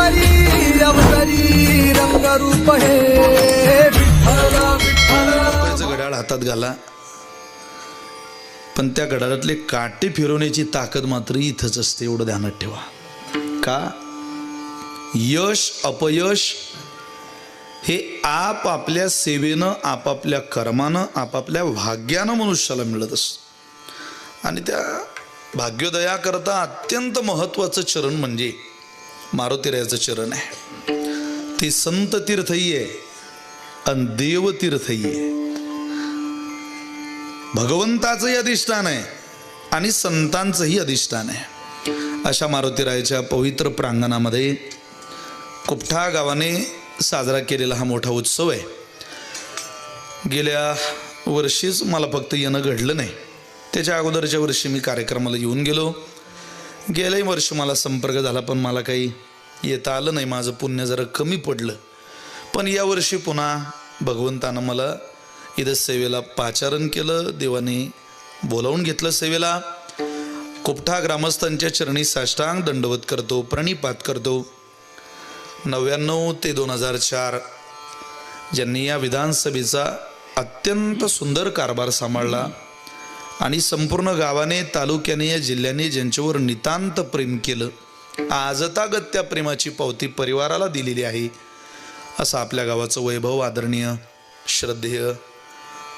अवतारी अवतारी रंगरूप हे विठ्ठल विठ्ठल. घड्याळ हातात घाला, पण त्या घड्याळातले काटे फिरवण्याची ताकद मात्र इथंच असते, एवढं ध्यानात ठेवा. का? यश अपयश हे आपापल्या सेवेनं, आपापल्या कर्मानं, आपापल्या भाग्यानं मनुष्याला मिळत असतं. आणि त्या भाग्योदया करता अत्यंत महत्वाचं चरण म्हणजे मारुतीरायाचं चरण आहे. ते संत तीर्थही आहे आणि देवतीर्थही आहे. भगवंताचंही अधिष्ठान आहे आणि संतांचंही अधिष्ठान आहे. अशा मारुतीरायाच्या पवित्र प्रांगणामध्ये कुपठा गावाने साजरा केलेला हा मोठा उत्सव आहे. गेल्या वर्षीच मला फक्त येणं घडलं नाही, त्याच्या अगोदरच्या वर्षी मी कार्यक्रमाला येऊन गेलो. गेल्याही वर्षी मला संपर्क झाला, पण मला काही येता आलं नाही, माझं पुण्य जरा कमी पडलं. पण यावर्षी पुन्हा भगवंतानं मला इथं सेवेला पाचारण केलं, देवाने बोलावून घेतलं सेवेला. कुपठा ग्रामस्थांच्या चरणी साष्टांग दंडवत करतो, प्रणिपात करतो. 99 ते 2004 ज्यांनी या विधानसभेचा अत्यंत सुंदर कारभार सांभाळला आणि संपूर्ण गावाने, तालुक्याने, या जिल्ह्याने ज्यांच्यावर नितांत प्रेम केलं, आजतागत त्या प्रेमाची पावती परिवाराला दिलेली आहे. असं आपल्या गावाचं वैभव आदरणीय श्रद्धेय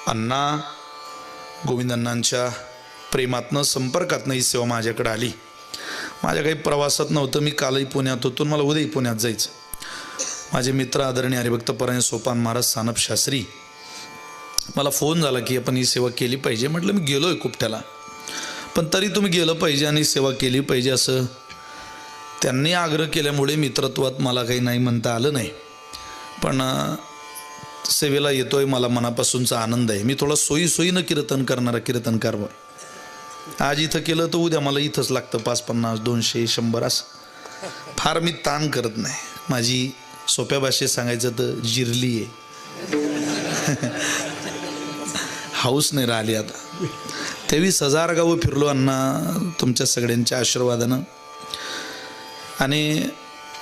अण्णा गोविंदअण्णांच्या प्रेमातनं, संपर्कातनं ही सेवा माझ्याकडे आली. माझ्या काही प्रवासात नव्हतं, मी कालही पुण्यात होतो, मला उद्याही पुण्यात जायचं. माझे मित्र आदरणीय हरिभक्तपरायण सोपान महाराज सानप शास्त्री, मला फोन झाला की आपण ही सेवा केली पाहिजे. म्हटलं मी गेलो आहे कुपठ्याला, पण तरी तुम्ही गेलं पाहिजे आणि सेवा केली पाहिजे असं त्यांनी आग्रह केल्यामुळे मित्रत्वात मला काही नाही म्हणता आलं नाही. पण सेवेला येतोय, मला मनापासूनचा आनंद आहे. मी थोडा सोयीनं कीर्तन करणारा कीर्तनकार आहे. आज इथं केलं तर उद्या मला इथंच लागतं 5, 50, 200, 100 असं. फार मी ताण करत नाही. माझी सोप्या भाषेत सांगायचं तर जिरली आहे. हाऊस नाही राहिली आता. 23,000 गावं फिरलो अण्णा तुमच्या सगळ्यांच्या आशीर्वादानं. आणि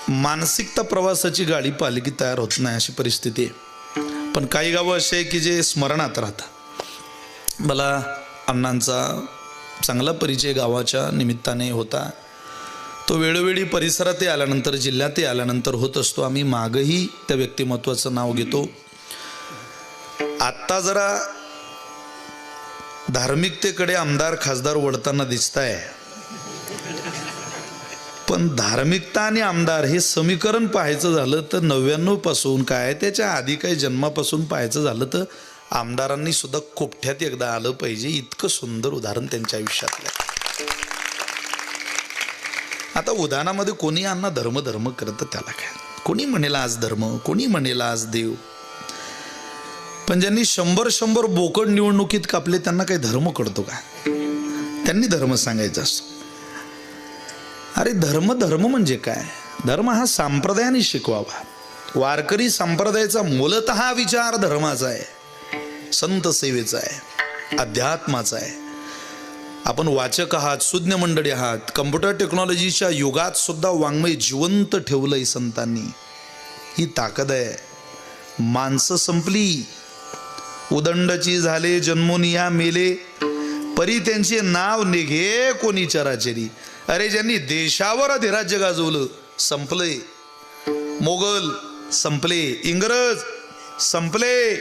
मानसिकता प्रवासाची गाडी पालखी तयार होत नाही अशी परिस्थिती आहे. पण काही गावं असे आहे की जे स्मरणात राहतात. मला अण्णांचा चांगला परिचय गावाच्या निमित्ताने होता. तो वेळोवेळी परिसरातही आल्यानंतर, जिल्ह्यातही आल्यानंतर होत असतो. आम्ही मागही त्या व्यक्तिमत्वाचं नाव घेतो. आत्ता जरा धार्मिकतेकडे आमदार खासदार वळताना दिसत आहे, पण धार्मिकता आणि आमदार हे समीकरण पाहायचं झालं तर 99 पासून काय, त्याच्या आधी काही जन्मापासून पाहायचं झालं तर आमदारांनी सुद्धा कुपठ्यात एकदा आलं पाहिजे. इतकं सुंदर उदाहरण त्यांच्या आयुष्यातलं. आता उदाहरणामध्ये कोणी अण्णा धर्म धर्म करतं, त्याला काय, कोणी म्हणेल आज धर्म, कोणी म्हणेल आज देव. पण ज्यांनी 100 बोकड निवडणुकीत कापले त्यांना काही धर्म कळतो का? त्यांनी धर्म सांगायचा असतो. अरे धर्म म्हणजे काय? धर्म हा संप्रदायाने शिकवावा. वारकरी संप्रदायाचा मूलतः विचार धर्माचा आहे, संत सेवेचा आहे, अध्यात्माचा आहे. आपण वाचक आहात, सुज्ञ मंडळी आहात. कम्प्युटर टेक्नॉलॉजीच्या युगात सुद्धा वाङ्मय जिवंत ठेवलंय संतांनी. ही ताकद आहे. माणसं संपली, उदंडची झाले जन्मोनिया मेले, परी त्यांचे नाव निघे कोणी चराचरी. अरे ज्यांनी देशावर अधिराज्य गाजवलं संपले. मोगल संपले, इंग्रज संपले.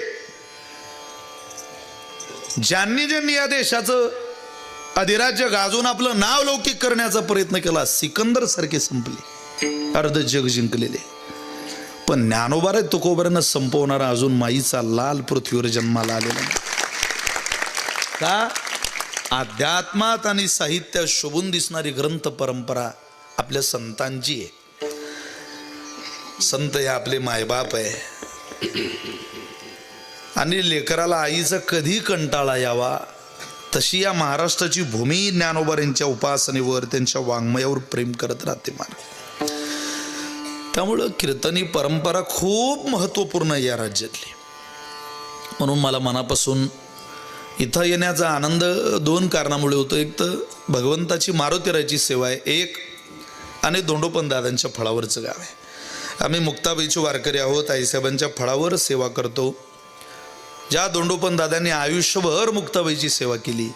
ज्यांनी या देशाचं अधिराज्य गाजवून आपलं नाव लौकिक करण्याचा प्रयत्न केला, सिकंदर सारखे संपले, अर्ध जग जिंकलेले. पण ज्ञानोबा रे तुकोबारांना संपवणारा अजून माईचा लाल पृथ्वीवर जन्माला आलेला नाही. का? अध्यात्मात आणि साहित्यात शोभून दिसणारी ग्रंथ परंपरा आपल्या संतांची आहे. संत हे आपले मायबाप आहे. आणि लेकराला आईचा कधी कंटाळा यावा तशी या महाराष्ट्राची भूमी ज्ञानोबारांच्या उपासनेवर, त्यांच्या वाङ्मयावर प्रेम करत राहते महाराज. त्यामुळं कीर्तनी परंपरा खूप महत्त्वपूर्ण आहे या राज्यातली. म्हणून मला मनापासून इथं येण्याचा आनंद 2 कारणामुळे होतो. एक तर भगवंताची मारुतीरायाची सेवा आहे एक, आणि धोंडोपंत दादांच्या फळावरचं गाव आहे. आम्ही मुक्ताबाईची वारकरी आहोत. आईसाहेबांच्या फळावर सेवा करतो. ज्या दोंडोपंत दादांनी आयुष्यभर मुक्ताबाईची सेवा केली,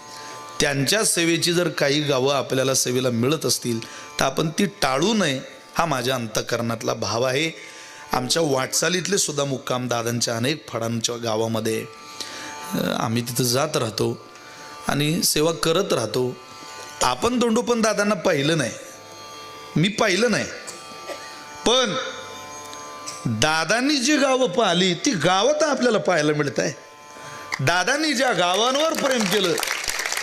त्यांच्या सेवेची जर काही गावं आपल्याला सेवेला मिळत असतील तर आपण ती टाळू नये, हा माझ्या अंतःकरणातला भाव आहे. आमच्या वाटचालीतले सुद्धा मुक्काम दादांच्या अनेक फळांच्या गावामध्ये आम्ही तिथं जात राहतो आणि सेवा करत राहतो. आपण दोंडोपंत दादांना पाहिलं नाही, मी पाहिलं नाही, पण दादांनी जी गावं पाहिली ती गावं तर आपल्याला पाहायला मिळत आहे. दादांनी ज्या गावांवर प्रेम केलं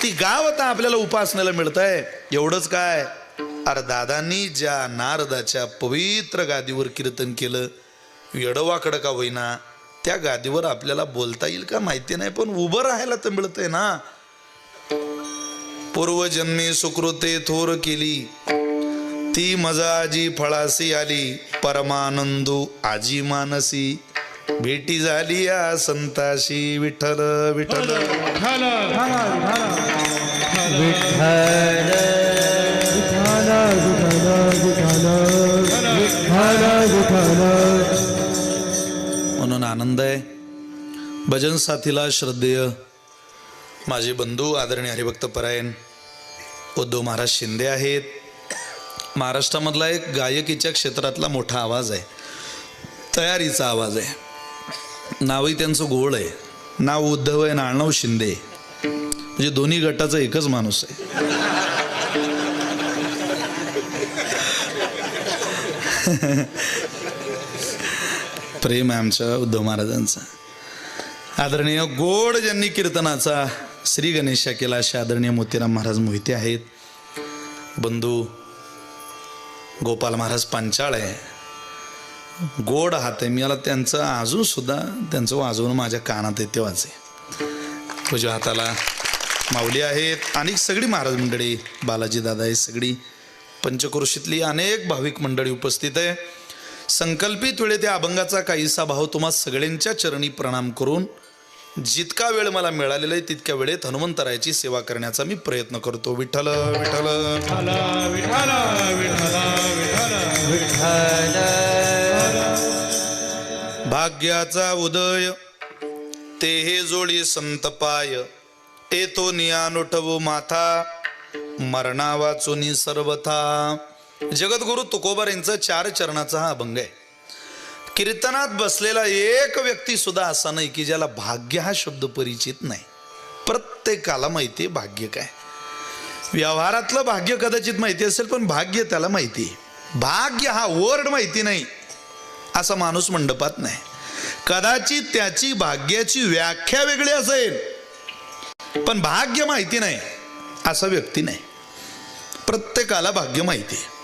ती गावं तर आपल्याला उपासण्याला मिळत आहे. एवढंच काय, अरे दादांनी ज्या नारदाच्या पवित्र गादीवर कीर्तन केलं, येडवाकडं का होईना, त्या गादीवर आपल्याला बोलता येईल का माहिती नाही, पण उभं राहायला तर मिळतंय ना. पूर्वजन्मी सुकृते थोर केली, ती मजा आजी फळासी आली, परमानंदू आजी मानसी, भेटी झाली या संताशी. विठ्ठल विठ्ठल म्हणून आनंद आहे. भजन साथीला श्रद्धेय माझे बंधू आदरणीय हरिभक्त परायण उद्धव महाराज शिंदे आहेत. महाराष्ट्रामधला एक गायकीच्या क्षेत्रातला मोठा आवाज आहे, तयारीचा आवाज आहे. नावही त्यांचं गोळ आहे, नाव उद्धव आहे, नाव शिंदे, म्हणजे दोन्ही गटाचा एकच माणूस आहे. प्रेम आहे आमच्या उद्धव महाराजांचा. आदरणीय गोड ज्यांनी कीर्तनाचा श्री गणेशा केला असे आदरणीय मोतीराम महाराज मोहिते आहेत. बंधू गोपाल महाराज पांचाळ आहे, गोड हात आहे. मी याला त्यांचं अजून सुद्धा त्यांचं वाजवून माझ्या कानात येते वाचे. उजव्या हाताला माऊली आहेत. आणि सगळी महाराज मंडळी, बालाजी दादा आहे, सगळी पंचक्रोशीतली अनेक भाविक मंडळी उपस्थित आहे. संकल्पित वेळेत त्या अभंगाचा काहीसा भाव तुम्हा सगळ्यांच्या चरणी प्रणाम करून जितका वेळ मला मिळालेला आहे तितक्या वेळेत हनुमंतरायाची सेवा करण्याचा मी प्रयत्न करतो. विठ्ठल विठ्ठल भाग्याचा उदय ते हे जोडी संतपाय, येतो नियानुठवू माथा, मरणा वाचुनी सर्वथा. जगद्गुरु तुकोबार यांचा 4 चरणाचा हा अभंग आहे. कीर्तनात बसलेला एक व्यक्ती सुद्धा असा नाही की ज्याला भाग्य हा शब्द परिचित नाही. प्रत्येकाला माहिती आहे भाग्य काय. व्यवहारातलं भाग्य कदाचित माहिती असेल, पण भाग्य त्याला माहिती आहे. भाग्य हा वर्ड माहिती नाही असा माणूस मंडपात नाही. कदाचित त्याची भाग्याची व्याख्या वेगळी असेल, पण भाग्य माहिती नाही असा व्यक्ती नाही. प्रत्येकाला भाग्य माहिती आहे.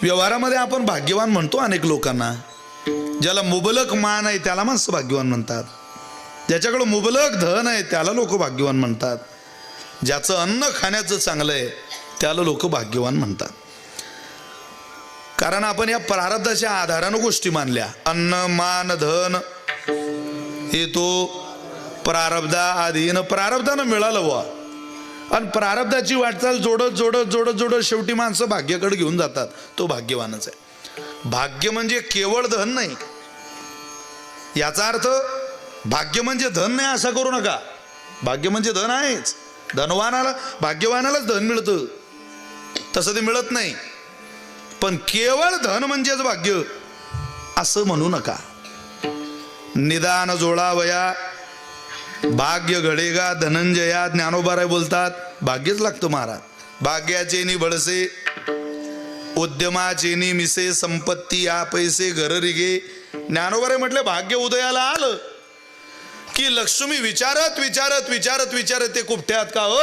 व्यवहारामध्ये आपण भाग्यवान म्हणतो अनेक लोकांना. ज्याला मुबलक मान आहे त्याला माणसं भाग्यवान म्हणतात. ज्याच्याकडे मुबलक धन आहे त्याला लोक भाग्यवान म्हणतात. ज्याचं अन्न खाण्याचं चांगलं आहे त्याला लोक भाग्यवान म्हणतात. कारण आपण या प्रारब्धाच्या आधारानं गोष्टी मानल्या. अन्न मान धन हे तो प्रारब्धा अधीन, प्रारब्धानं मिळालं वा. आणि प्रारब्धाची वाटचाल जोडत जोडत जोडत जोडत शेवटी माणसं भाग्याकडे घेऊन जातात. तो भाग्यवानच आहे. भाग्य म्हणजे केवळ धन नाही. याचा अर्थ भाग्य म्हणजे धन नाही असा करू नका. भाग्य म्हणजे धन आहेच. धनवानाला भाग्यवानालाच धन मिळतं, तसं ते मिळत नाही. पण केवळ धन म्हणजेच भाग्य असं म्हणू नका. निदान जोडावया भाग्य घडेगा धनंजया. ज्ञानोबाराय बोलतात भाग्यच लागतं महाराज. भाग्याचे नि बळसे, उद्यमाचे नि मिसे, संपत्ती या पैसे घर रिगे. ज्ञानोबाराय म्हटले भाग्य उदयाला आलं की लक्ष्मी विचारत विचारत विचारत विचारत ते कुठ्यात का हो,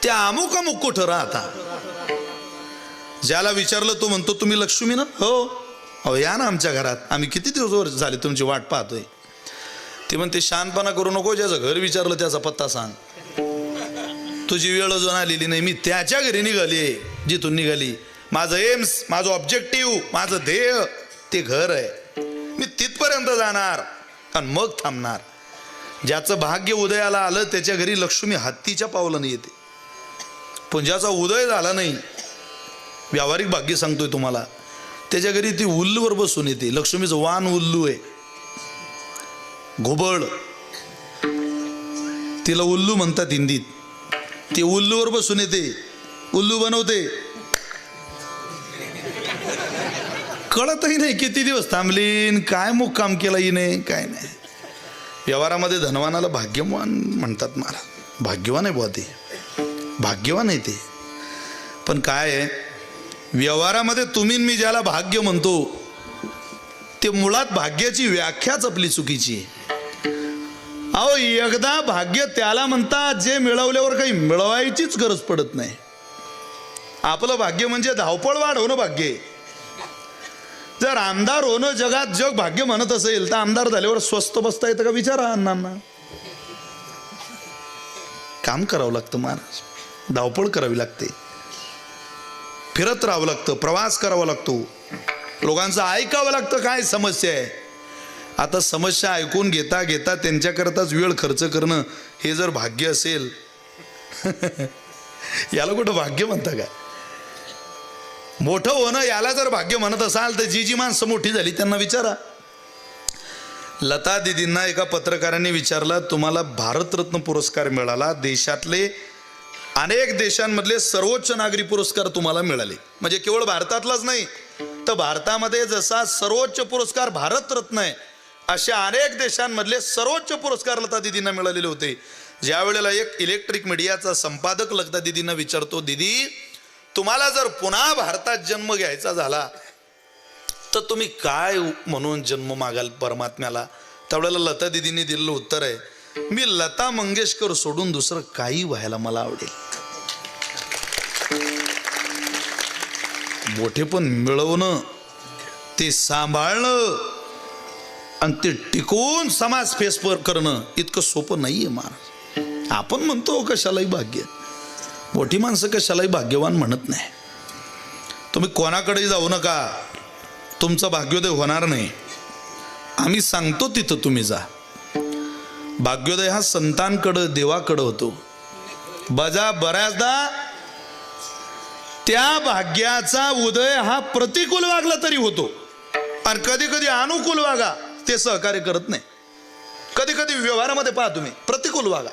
त्या अमुक अमुक कुठं राहता. ज्याला विचारलं तो म्हणतो तुम्ही लक्ष्मी ना. हो या ना आमच्या घरात, आम्ही किती दिवस झाले तुमची वाट पाहतोय. ते म्हणते शानपणा करू नको, ज्याचं घर विचारलं त्याचा पत्ता सांग. तुझी वेळ अजून आलेली नाही. मी त्याच्या घरी निघाली जिथून निघाली. माझं एम्स, माझं ऑब्जेक्टिव्ह, माझं ध्येय ते घर आहे. मी तिथपर्यंत जाणार आणि मग थांबणार. ज्याचं भाग्य उदयाला आलं त्याच्या घरी लक्ष्मी हत्तीच्या पावलाने येते. पण ज्याचा उदय झाला नाही व्यावहारिक भाग्य सांगतोय तुम्हाला. त्याच्या घरी ती उल्लूवर बसून येते. लक्ष्मीचं वान उल्लू आहे, घोबळ, तिला उल्लू म्हणतात हिंदीत. ती उल्लूवर बसून येते, उल्लू बनवते. कळतही नाही किती दिवस थांबलीन, काय मुक्काम केला हिने, काय नाही. व्यवहारामध्ये धनवानाला भाग्यवान म्हणतात महाराज. भाग्यवान आहे बुवा ते, भाग्यवान आहे ते. पण काय आहे, व्यवहारामध्ये तुम्ही मी ज्याला भाग्य म्हणतो ते मुळात भाग्याची व्याख्याच आपली चुकीची आहे. अहो, एकदा भाग्य त्याला म्हणतात जे मिळवल्यावर काही मिळवायचीच गरज पडत नाही. आपलं भाग्य म्हणजे धावपळ वाढवणं भाग्य आहे. जर आमदार होणं जगात जग भाग्य म्हणत असेल तर आमदार झाल्यावर स्वस्त बसता येतं का विचारा अण्णांना. काम करावं लागतं महाराज, धावपळ करावी लागते, फिरत राहावं लागतं, प्रवास करावा लागतो, लोकांचं ऐकावं लागतं काय समस्या आहे. आता समस्या ऐकून घेता घेता त्यांच्याकरताच वेळ खर्च करणं हे जर भाग्य असेल याला कुठं भाग्य म्हणता का. मोठं होणं याला जर भाग्य म्हणत असाल तर जी जी माणसं मोठी झाली त्यांना विचारा. लता दिदींना एका पत्रकारांनी विचारलं, तुम्हाला भारतरत्न पुरस्कार मिळाला, देशातले अनेक देशांमधले सर्वोच्च नागरी पुरस्कार तुम्हाला मिळाले, म्हणजे केवळ भारतातलाच नाही तर भारतामध्ये जसा सर्वोच्च पुरस्कार भारतरत्न आहे अशा अनेक देशांमधले सर्वोच्च पुरस्कार लता दिदींना मिळालेले होते. ज्या वेळेला एक इलेक्ट्रिक मीडियाचा संपादक लता दिदींना विचारतो, दीदी तुम्हाला जर पुन्हा भारतात जन्म घ्यायचा झाला तर तुम्ही काय म्हणून जन्म मागाल परमात्म्याला. त्यावेळेला लता दिदींनी दिलेलं उत्तर आहे, मी लता मंगेशकर सोडून दुसरं काही व्हायला मला आवडेल. मोठे पण मिळवणं, ते सांभाळणं आणि ते टिकवून समाज फेस करणं इतकं सोपं नाहीये महाराज. आपण म्हणतो कशालाही भाग्य, मोठी माणसं कशालाही भाग्यवान म्हणत नाही. तुम्ही कोणाकडे जाऊ नका, तुमचं भाग्योदय होणार नाही. आम्ही सांगतो तिथं तुम्ही जा. भाग्योदय हा संतांकडं देवाकडं होतो. बऱ्याचदा त्या भाग्याचा उदय हा प्रतिकूल वागला तरी होतो आणि कधी कधी अनुकूल वागा ते सहकार्य करत नाही. कधी कधी व्यवहारामध्ये पहा तुम्ही प्रतिकूल वागा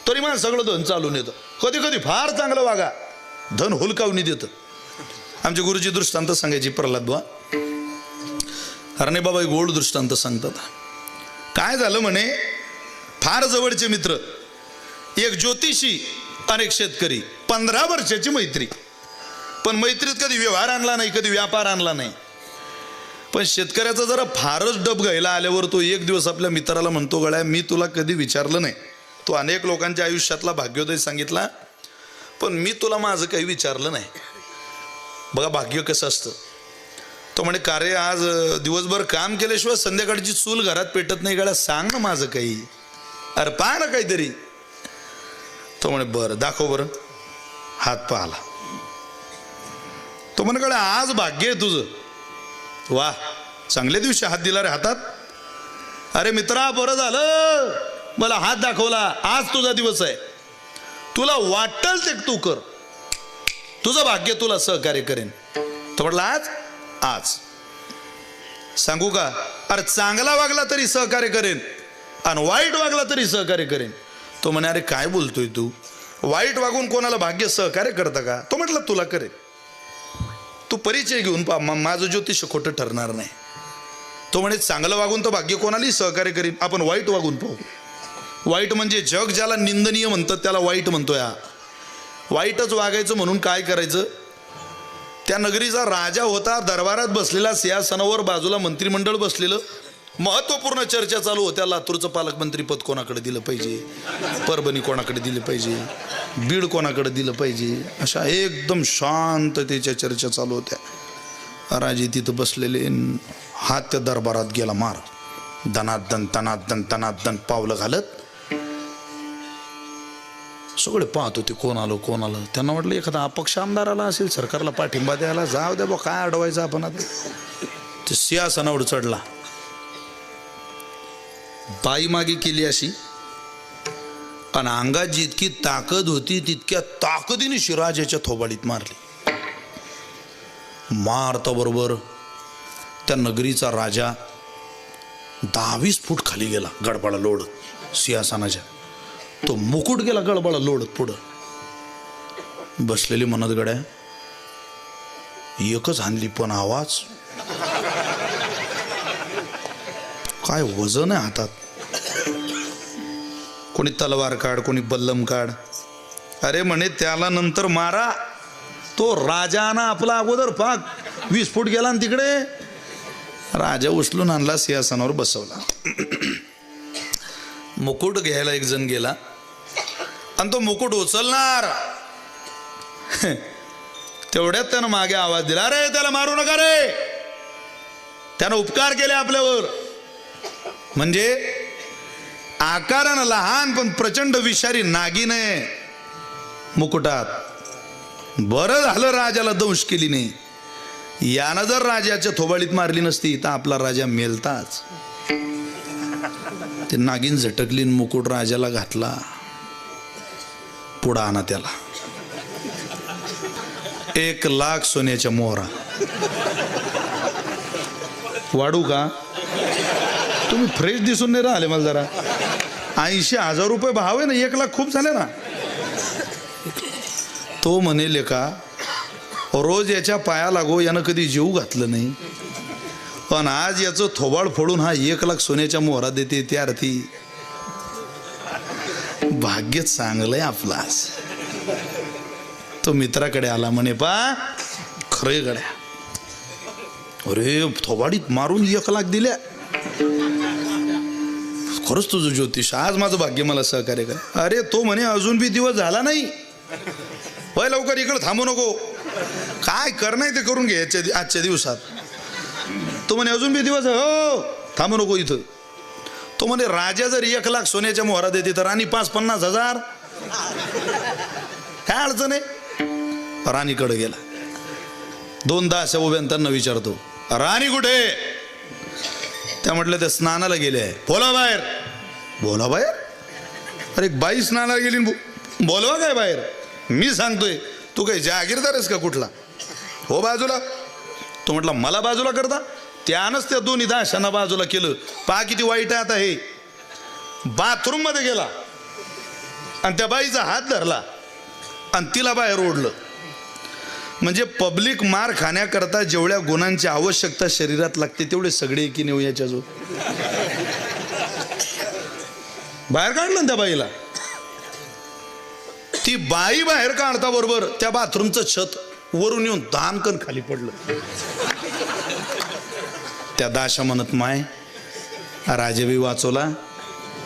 तरी मला सगळं धन चालून येतं, कधी कधी फार चांगलं वागा धन हुलकावणी देतं. आमचे गुरुजी दृष्टांत सांगायची, प्रल्हाद बुवा हरणे बाबा गोड दृष्टांत सांगतात. काय झालं म्हणे, फार जवळचे मित्र, एक ज्योतिषी आणि एक शेतकरी, 15 वर्षाची मैत्री. पण मैत्रीत कधी व्यवहार आणला नाही, कधी व्यापार आणला नाही. पण शेतकऱ्याचा जरा फारच डब घ्यायला आल्यावर तो एक दिवस आपल्या मित्राला म्हणतो, गळ्या मी तुला कधी विचारलं नाही, तू अनेक लोकांच्या आयुष्यातला भाग्योदय सांगितला पण मी तुला माझं काही विचारलं नाही. बघा भाग्य कसं असतं. तो म्हणे, का रे आज दिवसभर काम केल्याशिवाय संध्याकाळची चूल घरात पेटत नाही, गळ्या सांग ना माझं काही, अरे पहा ना काहीतरी. तो म्हणे बरं दाखव बरं. हात पाहला. तो म्हणे, गळ्या आज भाग्य आहे तुझं. वा, चांगल्या दिवशी हात दिला रे हातात. अरे मित्रा बरं झालं मला हात दाखवला, आज तुझा दिवस आहे, तुला वाटेल ते तू कर, तुझं भाग्य तुला सहकार्य करेन. तो म्हटलं आज आज सांगू का, अरे चांगला वागला तरी सहकार्य करेन आणि वाईट वागला तरी सहकार्य करेन. तो म्हणे, अरे काय बोलतोय तू, वाईट वागून कोणाला भाग्य सहकार्य करता का. तो म्हटलं तुला करेन, तू परिचय घेऊन पहा, माझं ज्योतिष खोटं ठरणार नाही. तो म्हणे, चांगलं वागून तर भाग्य कोणालाही सहकार्य करीन, आपण वाईट वागून पाहू. वाईट म्हणजे जग ज्याला निंदनीय म्हणतात त्याला वाईट म्हणतोय. हा वाईटच वागायचं म्हणून काय करायचं, त्या नगरीचा राजा होता, दरबारात बसलेला, सिंहासनावर बाजूला मंत्रिमंडळ बसलेलं, महत्वपूर्ण चर्चा चालू होत्या. लातूरचं पालकमंत्री पद कोणाकडे दिलं पाहिजे, परभणी कोणाकडे दिलं पाहिजे, बीड कोणाकडे दिलं पाहिजे, अशा एकदम शांततेच्या चर्चा चालू होत्या. राजे तिथं बसलेले, हात त्या दरबारात गेला मार, दनादन तनादन तनादन पावलं घालत. सगळे पाहत होते कोण आलं. त्यांना वाटलं एखादा अपक्ष आमदार आला असेल, सरकारला पाठिंबा द्यायला, जाऊ द्या बा काय अडवायचं आपण. आता ते सिंहासनावर चढला, बाई मागे केली अशी, आणि अंगात जितकी ताकद होती तितक्या ताकदीने शिराजाच्या थोबाडीत मारली. मारता बरोबर त्या नगरीचा राजा 10-20 फूट खाली गेला गडबडा लोडत सिंहासनाच्या. तो मुकुट गेला गडबडा लोडत पुढं. बसलेली म्हणत गड्या एकच हाणली पण आवाज काय वजन आहे हातात. कोणी तलवार काढ कोणी बल्लम काढ. अरे म्हणे त्याला नंतर मारा. तो राजाना आपला अगोदर पाक 20 फूट गेला आणि तिकडे राजा उचलून आणला सिंहासनावर बसवला. मुकुट घ्यायला एक जण गेला आणि तो मुकुट उचलणार तेवढ्यात त्यानं मागे आवाज दिला, अरे त्याला मारू नका रे, त्यानं उपकार केले आपल्यावर. म्हणजे आकारानं लहान पण प्रचंड विषारी नागिन आहे मुकुटात. बरं झालं राजाला दंश केली नाही. यानं जर राजाच्या थोबाळीत मारली नसती तर आपला राजा मेलताच. ते नागिन झटकली मुकुट राजाला घातला. पुढं आणा त्याला. 1,00,000 सोन्याच्या मोहरा. वाढू का? तुम्ही फ्रेश दिसून नाही राहिले मला जरा. 80,000 रुपये भाव आहे ना, 1,00,000 खूप झाले ना. तो म्हणेल का रोज याच्या पाया लागो, यानं कधी जीव घातलं नाही, पण आज याचं थोबाड फोडून हा 1,00,000 सोन्याच्या मोहरा देते. त्या अर्थी भाग्य चांगलंय आपलं. आज तो मित्राकडे आला म्हणे पा खरे गड्या, अरे थोबाडीत मारून 1,00,000 दिल्या. खरंच तुझं ज्योतिष, आज माझं भाग्य मला सहकार्य कर. अरे तो म्हणे अजून बी दिवस झाला नाही, वय लवकर इकडं थांबू नको, काय कर नाही ते करून घे आजच्या दिवसात. तो म्हणे अजून बी दिवस हो, थांबू नको इथं. तो म्हणे राजा जर 1,00,000 सोन्याच्या मोहरा देते तर राणी 5-50,000 काय अडचण आहे. राणीकडे गेला. 2 दास उभ्या त्यांना विचारतो, राणी कुठे? त्या म्हटलं त्या स्नानाला गेले. बोला बाहेर. बोला बाहेर? अरे बाई स्नानाला गेली, बोलवा काय बाहेर? मी सांगतोय, तू काही जागीरदार आहेस का कुठला? हो बाजूला. तो म्हटला मला बाजूला करता? त्यानंच त्या 2 दाशांना बाजूला केलं. पहा किती वाईट आहे. आता हे बाथरूम मध्ये गेला आणि त्या बाईचा हात धरला आणि तिला बाहेर ओढलं. म्हणजे पब्लिक मार खाण्याकरता जेवढ्या गुणांची आवश्यकता शरीरात लागते तेवढे सगळे की नेऊ याच्या जो बाहेर काढलं ना त्या बाईला. ती बाई बाहेर काढता बरोबर त्या बाथरूमचं छत वरून येऊन दानकन खाली पडलं. त्या दाशा म्हणत माय राजा बी वाचवला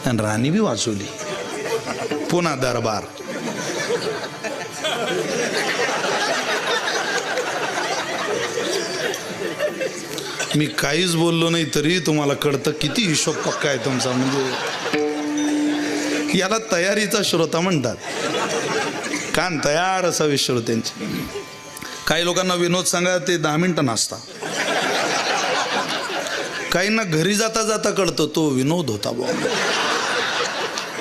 आणि राणी बी वाचवली. पुन्हा दरबार. मी काहीच बोललो नाही तरी तुम्हाला कळतं किती हिशोब पक्का आहे तुमचा. म्हणजे याला तयारीचा श्रोता म्हणतात. कान तयार असावे श्रोत्यांची. काही लोकांना विनोद सांगा ते 10 मिनिटं नाचता. काहींना घरी जाता जाता कळतं तो विनोद होता बुवा,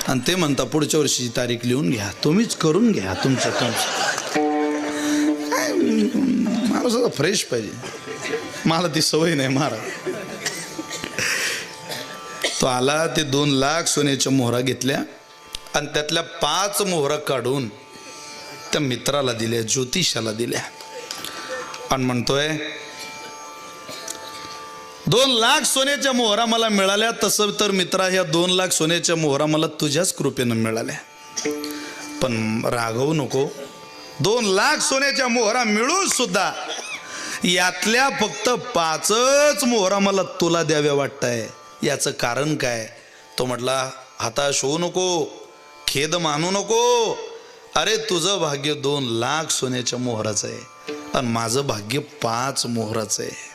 आणि ते म्हणता पुढच्या वर्षीची तारीख लिहून घ्या, तुम्हीच करून घ्या तुमचं काम. मला सुद्धा फ्रेश पाहिजे, मला ती सवय नाही मारा. तो आला. ते 2,00,000 सोन्याच्या मोहरा घेतल्या आणि त्यातल्या 5 मोहरा काढून त्या मित्राला दिल्या, ज्योतिषाला दिल्या, आणि म्हणतोय 2,00,000 सोन्याच्या मोहरा मला मिळाल्या. तसं तर मित्रा ह्या 2,00,000 सोन्याच्या मोहरा मला तुझ्याच कृपेनं मिळाल्या. पण रागवू नको. 2,00,000 सोन्याच्या मोहरा मिळून सुद्धा यातल्या फक्त 5च मोहरा मला तुला द्याव्या वाटताय. याचं कारण काय? तो म्हटला हताश होऊ नको, खेद मानू नको. अरे तुझं भाग्य 2,00,000 सोन्याच्या मोहराचं आहे आणि माझं भाग्य 5 मोहराचं आहे.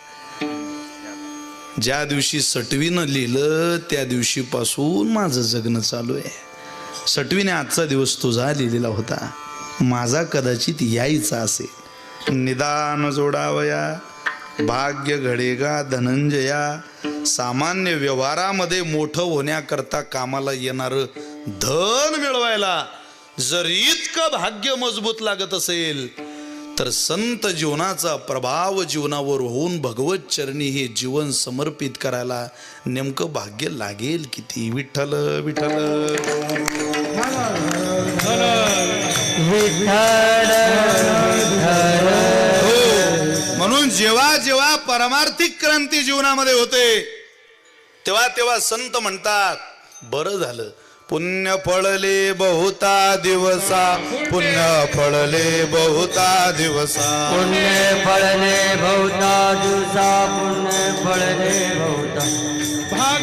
ज्या दिवशी सटवीनं लिहिलं त्या दिवशीपासून माझं जगणं चालू आहे. सटवीने आजचा दिवस तुझा लिहिलेला होता, माझा कदाचित यायचा असेल. निदान जोडावया भाग्य घडेगा धनंजया. सामान्य व्यवहारामध्ये मोठं होण्याकरता कामाला येणारं धन मिळवायला जर इतकं भाग्य मजबूत लागत असेल तर संत जीवनाचा प्रभाव जीवनावर होऊन भगवत चरणी हे जीवन समर्पित करायला नेमकं भाग्य लागेल किती. विठ्ठल विठ्ठल म्हणून जेव्हा जेव्हा परमार्थिक क्रांती जीवनामध्ये होते तेव्हा तेव्हा संत म्हणतात बरं झालं पुण्य फळले बहुता दिवसा, पुण्य फळले बहुता दिवसा, पुण्य फळले बहुता दिवसा, पुण्य फळले बहुता.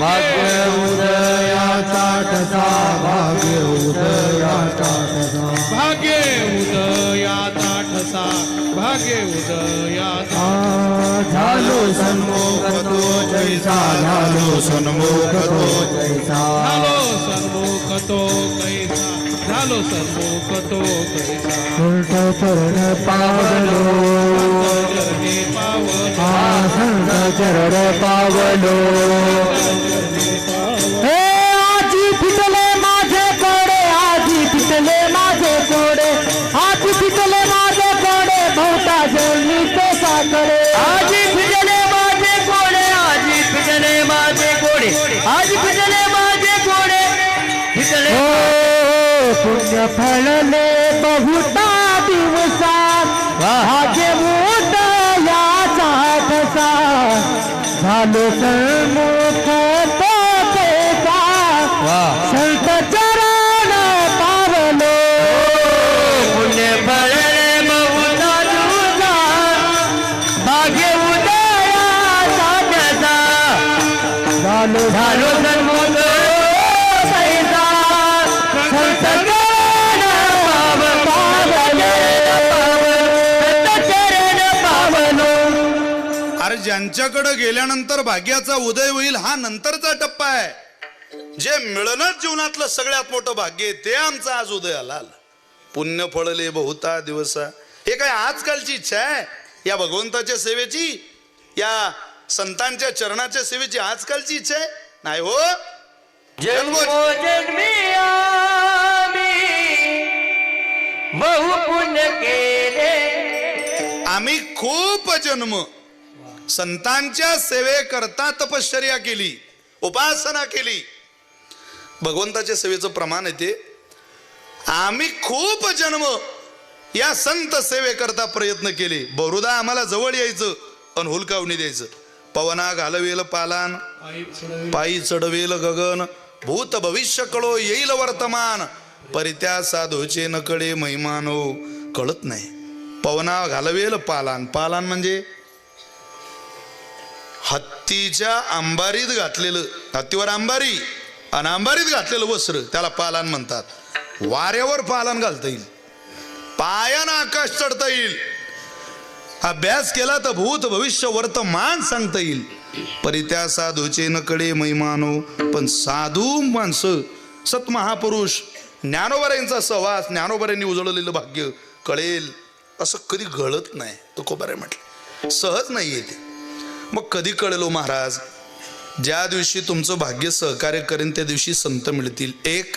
भाग्य उदयाचा ठसा, भाग्य उदयाचा ठसा, भाग्य उदयाचा ठसा, भाग्य उदयाचा. झालो सन्मुख तो जैसा, झालो सन्मुख तो जैसा, झालो सन्मुख तो कैसा, झालो सन्मुख तो कैसा. संत चरण पावलो, चरणी पावलो, संत चरण पावलो. हे आजी फिटले माझे कोडे, आजी फिटले माझे कोडे, आजी फिटले माझे कोडे, बहुता जळली ते साकडे. आजी फिटले माझे कोडे, आजी फिटले माझे कोडे, आजी फिटले माझे कोडे, फिटले. पुण्य फळले बहुता दिवसा, भाग्य उदयाचा ठसा, झालो सन्मुख तो कैसा, संत चरण पावलो. पुण्य फळले बहुता दिवसा, भाग्य उदयाचा ठसा, झालो सन्मुख कैसा, संत चरण पावलो, संत चरण पावलो. अरे ज्यांच्याकडे गेल्यानंतर भाग्याचा उदय होईल हा नंतरचा टप्पा आहे. जे मिळणंच जीवनातलं सगळ्यात मोठं भाग्य आहे ते आमचा आज उदयाला आलं. पुण्य फळले बहुता दिवसा, हे काय आजकालची इच्छा आहे या भगवंताच्या सेवेची, या संतांच्या चरणाच्या सेवेची आजकालची इच्छा आहे नाही हो. जन्मोजन्मी आम्ही बहु पुण्य केले, आम्ही खूप जन्म संतांच्या सेवेकरता तपश्चर्या केली, उपासना केली. भगवंताच्या सेवेचं प्रमाण आहे ते. आम्ही खूप जन्म या संत सेवेकरता प्रयत्न केले. बहुधा आम्हाला जवळ यायचं आणि हुलकावणी द्यायचं. पवना घालवेल पालान, पायी चढवेल गगन, भूत भविष्य कळो येईल वर्तमान, परित्या साधूचे नकडे महिमानो. कळत नाही. पवना घालवेल पालान, पालान म्हणजे हत्तीच्या अंबारीत घातलेलं, हत्तीवर अंबारी आणि अंबारीत घातलेलं वस्त्र त्याला पालान म्हणतात. वाऱ्यावर पालान घालता येईल, पायानं आकाश चढता येईल, अभ्यास केला तर भूत भविष्य वर्तमान सांगता येईल. परित्या साधूचे नकडे महिमानो. पण साधू माणसं, सत महापुरुष, ज्ञानोबरांचा सहवास, ज्ञानोबरांनी उजळलेलं भाग्य कळेल असं कधी घडत नाही. तुकोबारे म्हटलं सहज नाही येते. मग कधी कळेल हो महाराज? ज्या दिवशी तुमचं भाग्य सहकार्य करेन त्या दिवशी संत मिळतील. एक,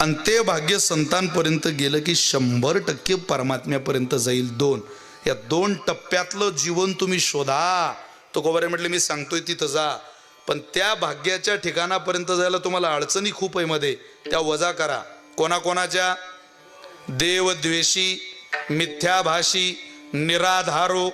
आणि ते भाग्य संतांपर्यंत गेलं की 100% परमात्म्यापर्यंत जाईल. दोन, या 2 टप्प्यातलं जीवन तुम्ही शोधा. तुकोबारे म्हटले मी सांगतोय तिथं जा, पण त्या भाग्याच्या ठिकाणापर्यंत जायला तुम्हाला अडचणी खूप आहे मध्ये, त्या वजा करा. कोणाकोणाच्या? देवद्वेषी, मिथ्याभाषी, निराधारो,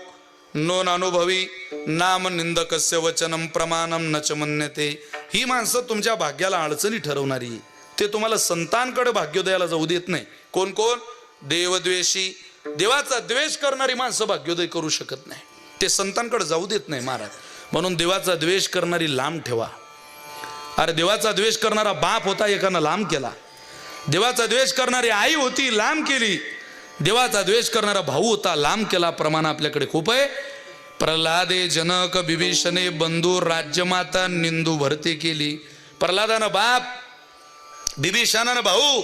नोन अनुभवी, नाम निंदकस्य वचनम प्रमाणम नच मन्यते. ही माणसं तुमच्या भाग्याला अडचणी ठरवणारी. ते तुम्हाला संतांकडे भाग्योदयाला जाऊ देत नाही. कोण कोण? देवद्वेषी, देवाचा द्वेष करणारी माणसं भाग्योदय करू शकत नाही. ते संतांकडे जाऊ देत नाही महाराज. म्हणून देवाचा द्वेष करणारी लांब ठेवा. अरे देवाचा द्वेष करणारा बाप होता, एकानं लांब केला. देवाचा द्वेष करणारी आई होती, लांब केली. देवाचा द्वेष करणारा भाऊ होता, लांब केला. प्रमाण आपल्याकडे खूप आहे. प्रल्हादे जनक बिभीषणे बंधू राज्यमाता निंदू भरती केली. प्रल्हादानं बाप, बिभीषणानं भाऊ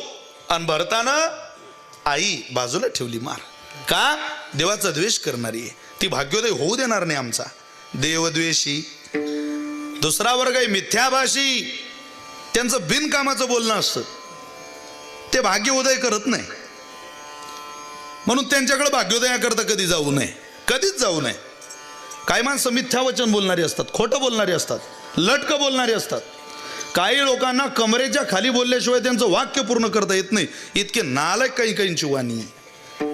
आणि भरतानं आई बाजूला ठेवली. मार का? देवाचा द्वेष करणारी आहे ती भाग्योदय होऊ देणार नाही आमचा. देवद्वेषी. दुसरा वर्ग आहे मिथ्याभाषी. त्यांचं बिनकामाचं बोलणं असतं, ते भाग्य उदय करत नाही. म्हणून त्यांच्याकडे भाग्योदयाकरता कधी जाऊ नये, कधीच जाऊ नये. काही माणसं मिथ्या वचन बोलणारी असतात, खोटं बोलणारी असतात, लटकं बोलणारी असतात. काही लोकांना कमरेच्या खाली बोलल्याशिवाय त्यांचं वाक्य पूर्ण करता येत नाही, इतके नालायक काही काहींची वाणी.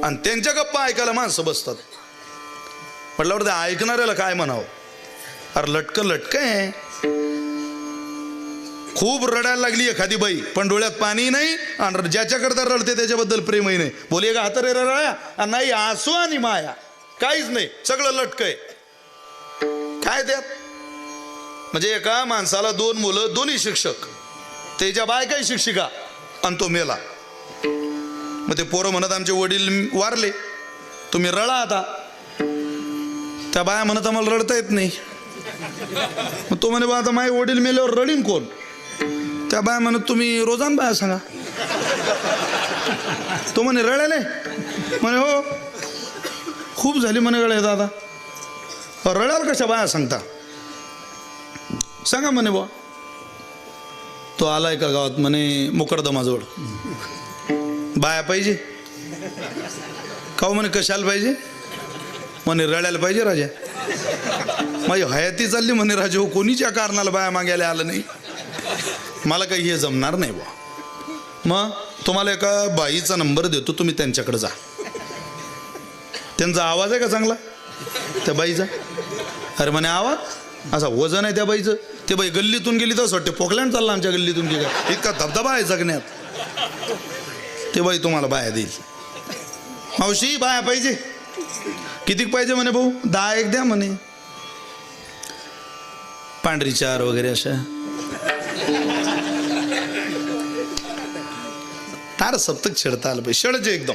आणि त्यांच्या गप्पा ऐकायला माणसं बसतात. म्हटल्यावर त्या ऐकणाऱ्याला काय म्हणावं? अरे लटकं आहे. खूप रडायला लागली एखादी बाई, पण डोळ्यात पाणी नाही आणि ज्याच्याकरता रडते त्याच्याबद्दल प्रेमही नाही. बोले का हात रे रळ्या नाही, आसू आणि माया काहीच नाही, सगळं लटकं आहे. काय त्यात? म्हणजे एका माणसाला 2 मुलं, दोन्ही शिक्षक, त्याच्या बायकाही शिक्षिका, आणि तो मेला. मग ते पोरं म्हणत आमचे वडील वारले, तुम्ही रडा आता. त्या बाया म्हणत आम्हाला रडता येत नाही. मग तो म्हणे बा आता माझे वडील मेल्यावर रडीन कोण? त्या बाया म्हणत तुम्ही रोजान बाया सांगा. तो म्हणे रडायले? म्हणे हो खूप झाली म्हणे रडाय दादा. रडाल कशा बाया सांगता? सांगा म्हणे बा. तो आलाय का गावात? म्हणे मुकरदमाजवळ. बाया पाहिजे का? म्हणे कशाला पाहिजे? म्हणे रडायला पाहिजे राजा. माझी हयाती चालली म्हणे राजा हो, कोणीच्या कारणाला बाया मागायला आलं नाही. मला काही हे जमणार नाही बा. मग तुम्हाला एका बाईचा नंबर देतो, तुम्ही त्यांच्याकडे जा. त्यांचा आवाज आहे का चांगला त्या बाईचा? अरे म्हणे आवाज असा वजन आहे त्या बाईचं. ते बाई गल्लीतून गेली तर वाटते पोकलँड चालला आमच्या गल्लीतून की काय, इतका धबधबा आहे जगण्यात. ते बाई तुम्हाला बाया देईल. मावशी बाया पाहिजे? किती पाहिजे म्हणे भाऊ? 10 एक द्या म्हणे. पांढरी 4 वगैरे अशा. तार सप्तक छेडता आलं पाहिजे, शेडचे एकदम.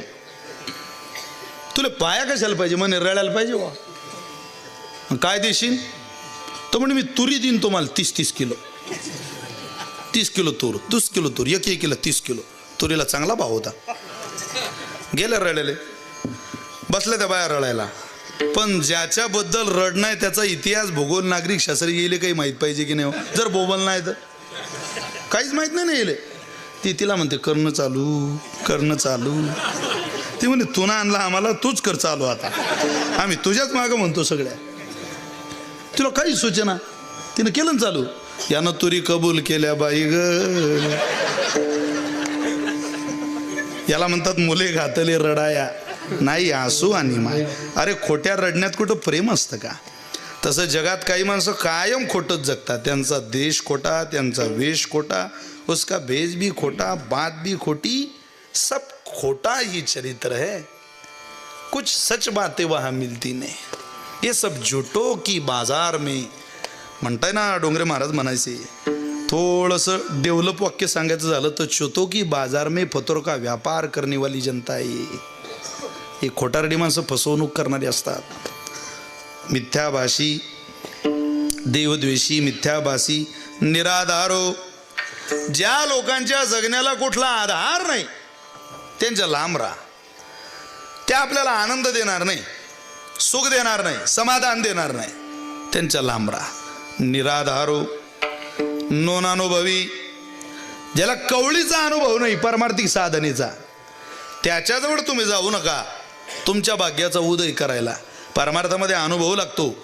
तुला पाया कशाला पाहिजे? म्हणे रडायला पाहिजे वा. काय देशील? तो म्हणे मी तुरी देईन तुम्हाला 30 किलो. 30 किलो तूर, 30 किलो तूर, एक किलो 30 किलो. तुरीला चांगला भाव होता. गेल्या रडायले, बसल्या त्या बाया रडायला. पण ज्याच्याबद्दल रडणं आहे त्याचा इतिहास, भूगोल, नागरिक शास्त्र येईल काही माहीत पाहिजे की नाही? जर बोबल नाही तर काहीच माहीत नाही येईल. ती तिला म्हणते करणं चालू. ती म्हणते तू ना आणला आम्हाला, तूच कर चालू आता, आम्ही तुझ्याच मागं म्हणतो सगळ्या. तुला काही सूचना? तिनं केलं चालू. यानं तुरी कबूल केल्या बाई ग. याला म्हणतात मुले घातले रडाया, नाही आसू आणि माय. अरे खोट्या रडण्यात कुठं प्रेम असतं का? तसं जगात काही माणसं कायम खोटच जगतात. त्यांचा देश खोटा, त्यांचा वेश खोटा, उसका भेष भी खोटा, बात भी खोटी, सब खोटा ही चरित्र है. कुछ सच बातें वहां मिलती नहीं, ये सब झूठों की बाजार में. म्हणताय ना डोंगरे महाराज म्हणायचे. थोडंसं डेव्हलप वाक्य सांगायचं झालं तर चोतो की बाजार में फतोर का व्यापार करने वाली जनता आहे. हे खोटारडी माणसं फसवणूक करणारी असतात. मिथ्याभाषी, देवद्वेषी, मिथ्याभाषी, निराधारो. ज्या लोकांच्या जगण्याला कुठला आधार नाही त्यांच्या लांब राहा. त्या आपल्याला आनंद देणार नाही, सुख देणार नाही, समाधान देणार नाही, त्यांच्या लांब राहा. निराधारो, नोनानुभवी. ज्याला कवळीचा अनुभव नाही परमार्थिक साधनेचा, त्याच्याजवळ तुम्ही जाऊ नका. तुमच्या भाग्याचा उदय करायला परमार्थामध्ये अनुभव लागतो.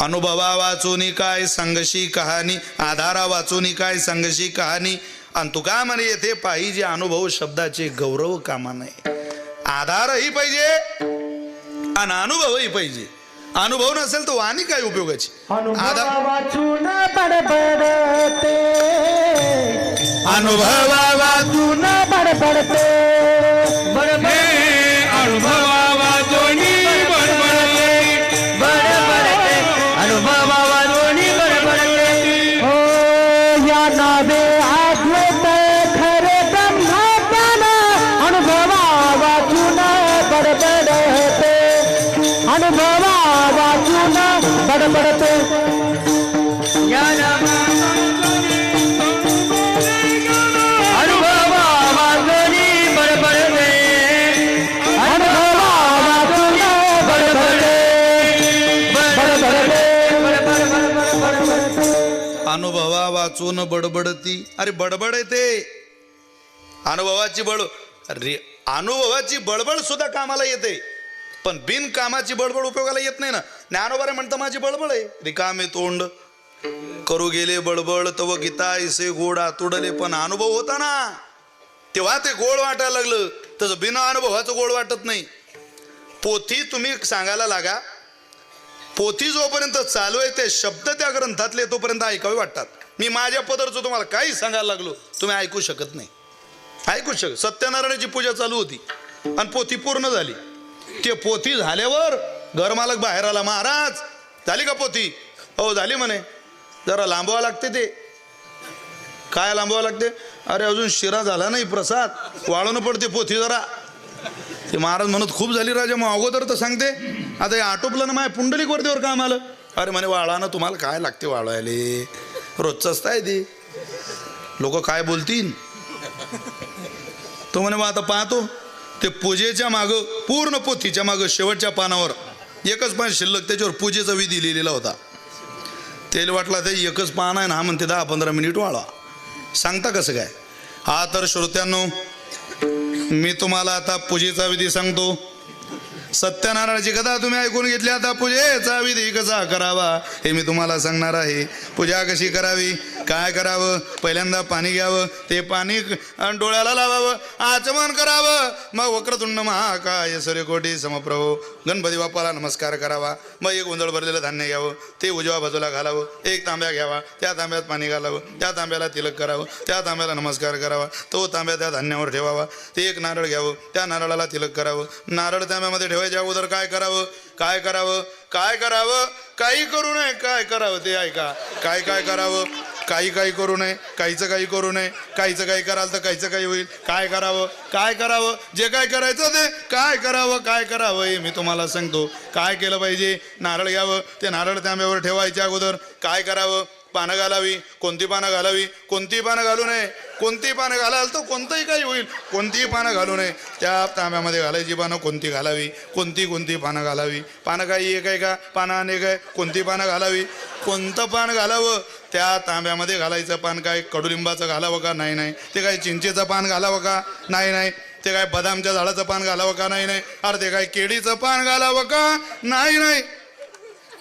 अनुभवा वाचूनी काय सांगशी कहाणी, आधारा वाचूनी काय सांगशी कहाणी. आणि तू का म्हणे येथे पाहिजे अनुभव शब्दाचे गौरव कामा नाही. आधारही पाहिजे आणि अनुभवही पाहिजे. अनुभव नसेल तर वाणी काय उपयोगाची? अनुभवा वाचून बडबडते, अनुभवा वाचून बडबडते, अनुभवा वाचोनी बडबडते, अनुभवा वाचून बडबडते. हो या नावे आठवत खरे ब्रह्मज्ञान, अनुभवा वाचून बडबडते, अनुभवा वाचून बडबडते. अनुभवा वाचून बडबडते, अनुभवा वाचून बडबडते, बडबडते. अनुभवा वाचून बडबडती. अरे बडबड येते, अनुभवाची बड. अरे अनुभवाची बळबळ सुद्धा कामाला येते, पण बिनकामाची बळबळ उपयोगाला येत नाही ना. ज्ञानोबा म्हणतं माझी बळबळ आहे, रिकामे तोंड करू गेले बळबळ तव गीता ऐसे गोड आतुडले. पण अनुभव होता ना तेव्हा ते गोड वाटायला लागलं, तसं बिना अनुभवाचं गोड वाटत नाही. पोथी तुम्ही सांगायला लागा, पोथी जोपर्यंत चालू आहे ते शब्द त्या ग्रंथातले तोपर्यंत ऐकावे वाटतात. मी माझ्या पदरचं तुम्हाला काही सांगायला लागलो तुम्ही ऐकू शकत नाही, ऐकू शकत. सत्यनारायणाची पूजा चालू होती आणि पोथी पूर्ण झाली. ते पोथी झाल्यावर घरमालक बाहेर आला, महाराज झाली का पोथी? हो झाली म्हणे. जरा लांबवा लागते. ते काय लांबवा लागते? अरे अजून शिरा झाला नाही, प्रसाद वाळवणं पडते पोथी जरा. ते महाराज म्हणत खूप झाली राजा, मग अगोदर तर सांगते. आता हे आटोपलं ना माझ्या पुंडलिक वरतीवर काम आलं. अरे म्हणे वाळा ना, तुम्हाला काय लागते वाळवायले, रोजचंच आहे ते, लोक काय बोलतील. तो म्हणे मग आता पाहतो. ते पूजेच्या मागं पूर्ण पोथीच्या मागं शेवटच्या पानावर एकच पान शिल्लक, त्याच्यावर पूजेचा विधी लिहिलेला होता. तेल वाटला ते एकच पान आहे ना, हा म्हणते 10-15 मिनिट वाळवा. सांगता कसं काय? हा तर श्रोत्यांनो मी तुम्हाला आता पूजेचा विधी सांगतो. सत्यनारायणाची कथा तुम्ही ऐकून घेतली, आता पूजेचा विधी कसा करावा हे मी तुम्हाला सांगणार आहे. पूजा कशी करावी, काय करावं? पहिल्यांदा पाणी घ्यावं, ते पाणी डोळ्याला लावावं, आचमन करावं, मग वक्रतुंड महाकाय सूर्यकोटी समप्रभो गणपती बाप्पाला नमस्कार करावा. मग एक गोंधळ भरलेलं धान्य घ्यावं, ते उजव्या बाजूला घालावं. एक तांब्या घ्यावा, त्या तांब्यात पाणी घालावं, त्या तांब्याला तिलक करावं, त्या तांब्याला नमस्कार करावा, तो तांब्या त्या धान्यावर ठेवावा. ते एक नारळ घ्यावं, त्या नारळाला तिलक करावं. नारळ तांब्यामध्ये ठेवायच्या अगोदर काय करावं, काय करावं, काय करावं? काही करू नये. काय करावं ते ऐका. काय काय करावं? काही काही करू नये, काहीचं काही करू नये. काहीचं काही कराल तर काहीचं काही होईल. काय करावं, काय करावं? जे काय करायचं ते काय करावं, काय करावं हे मी तुम्हाला सांगतो. काय केलं पाहिजे? नारळ घ्यावं, ते नारळ तांब्यावर ठेवायच्या अगोदर काय करावं? पानं घालावी. कोणती पानं घालावी? कोणती पानं घालू नये. कोणती पानं घालाल तर कोणतंही काही होईल. कोणतीही पानं घालू नये. त्या तांब्यामध्ये घालायची पानं कोणती घालावी, कोणती पानं घालावी. पानं काही एक आहे का? पानं अनेक आहे. कोणती पानं घालावी, कोणतं पान घालावं? त्या तांब्यामध्ये घालायचं पान काय कडुलिंबाचं घालावं का? नाही नाही. ते काय चिंचेचं पान घालावं का? नाही नाही. ते काय बदामच्या झाडाचं पान घालावं का? नाही नाही. अरे ते काय केळीचं पान घालावं का? नाही नाही.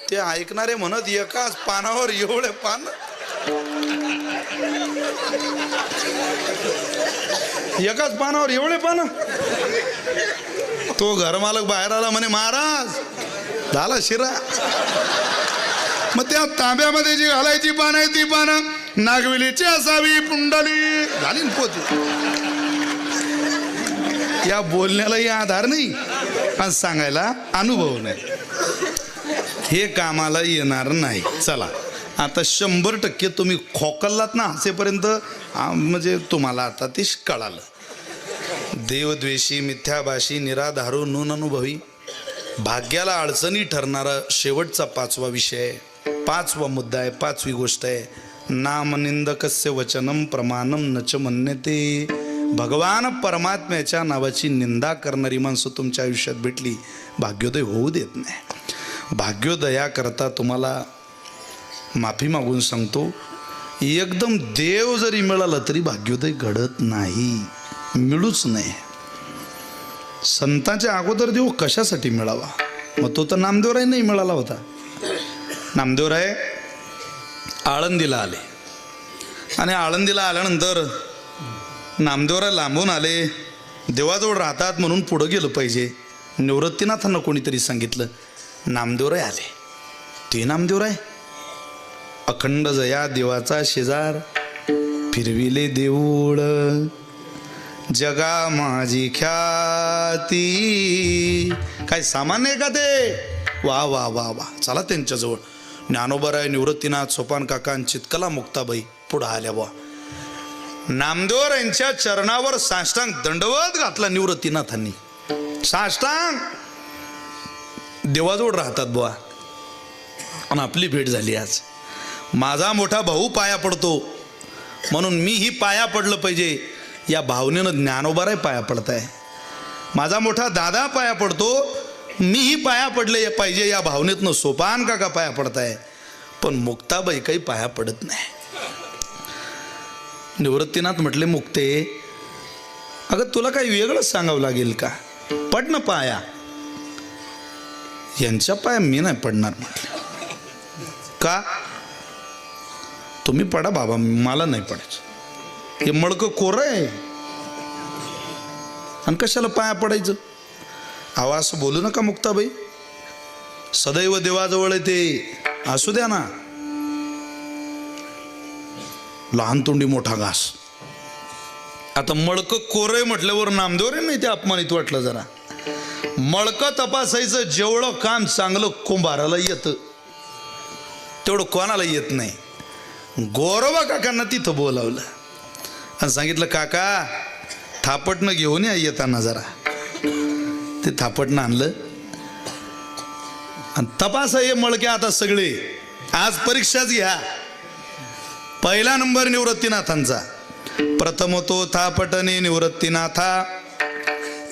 ते ऐकणारे म्हणत एकाच पानावर एवढे पान, एकाच पानावर एवढे पान. तो घरमालक बाहेर आला, म्हणे महाराज झाला शिरा. मग त्या तांब्यामध्ये जी घालायची पानं आहे ती पानं नागवेलीची असावी, पुंडली झाली पोथी. या बोलण्यालाही आधार नाही आणि सांगायला अनुभव नाही, हे कामाला येणार नाही. चला आता 100% तुम्ही खोकललात ना असेपर्यंत, म्हणजे तुम्हाला आता ते कळालं. देवद्वेषी, मिथ्याभाषी, निराधारू, नून अनुभवी, भाग्याला अडचणी ठरणारा शेवटचा 5वा विषय, 5वा मुद्दा आहे, 5वी गोष्ट आहे. नामनिंदकस्य वचनम प्रमाणम नच मन्यते. भगवान परमात्म्याच्या नावाची निंदा करणारी माणसं तुमच्या आयुष्यात भेटली, भाग्योदय होऊ देत नाही. भाग्योदया करता तुम्हाला माफी मागून सांगतो, एकदम देव जरी मिळाला तरी भाग्योदय घडत नाही, मिळूच नाही. संतांच्या अगोदर देव कशासाठी मिळावा? मग तो तर नामदेवराय नाही मिळाला होता. नामदेवराय आळंदीला आले आणि आळंदीला आल्यानंतर नामदेवराय लांबून आले, देवाजवळ राहतात म्हणून पुढं गेलं पाहिजे. निवृत्तीनाथांना कोणीतरी सांगितलं, नामदेवराय आले. ते नामदेवराय अखंड जया देवाचा शेजार, फिरविले देऊळ जगा माझी ख्याती. काय सामान्य आहे का ते? वा वा वा वा. चला त्यांच्याजवळ. ज्ञानोबराय, निवृत्तीनाथ, सोपान काका, चितकला मुक्ताबाई पुढं आल्या. बुवा नामदेवरायांच्या चरणावर साष्टांग दंडवत घातला निवृत्तीनाथांनी. साष्टांग देवाजवळ राहतात बुवा, आणि आपली भेट झाली आज. माझा मोठा भाऊ पाया पडतो म्हणून मीही पाया पडलं पाहिजे या भावनेनं ज्ञानोबाराय पाया पडताय. माझा मोठा दादा पाया पडतो, मीही पाया पडले पाहिजे या भावनेतनं सोपान काका पाया पडताय. पण मुक्ताबाई काही पाया पडत नाही. निवृत्तीनाथ म्हटले, मुक्ते अगं तुला काही वेगळंच सांगावं लागेल का? पड ना पाया. यांच्या पाया मी नाही पडणार म्हटलं. का? तुम्ही पडा बाबा, मला नाही पडायचं. हे मळकं कोरं आहे आणि कशाला पाया पडायचं? आवाज बोलू नका मुक्ताबाई, सदैव देवाजवळ आहे ते. असू द्या ना, लहान तोंडी मोठा घास. आता मळकं कोरय म्हटल्यावर नामदेव रे नाही ते अपमानित वाटलं जरा. मळकं तपासायचं जेवढं काम चांगलं कुंभाराला येतं तेवढं कोणाला येत नाही. गोरोबा काकांना तिथं बोलावलं आणि सांगितलं, काका थापटणं घेऊन या येताना जरा. ते थापटणं आणलं आणि तपासा हे मळके आता सगळे. आज परीक्षाच घ्या. पहिला नंबर निवृत्तीनाथांचा. प्रथम तो थापटणे निवृत्तीनाथा,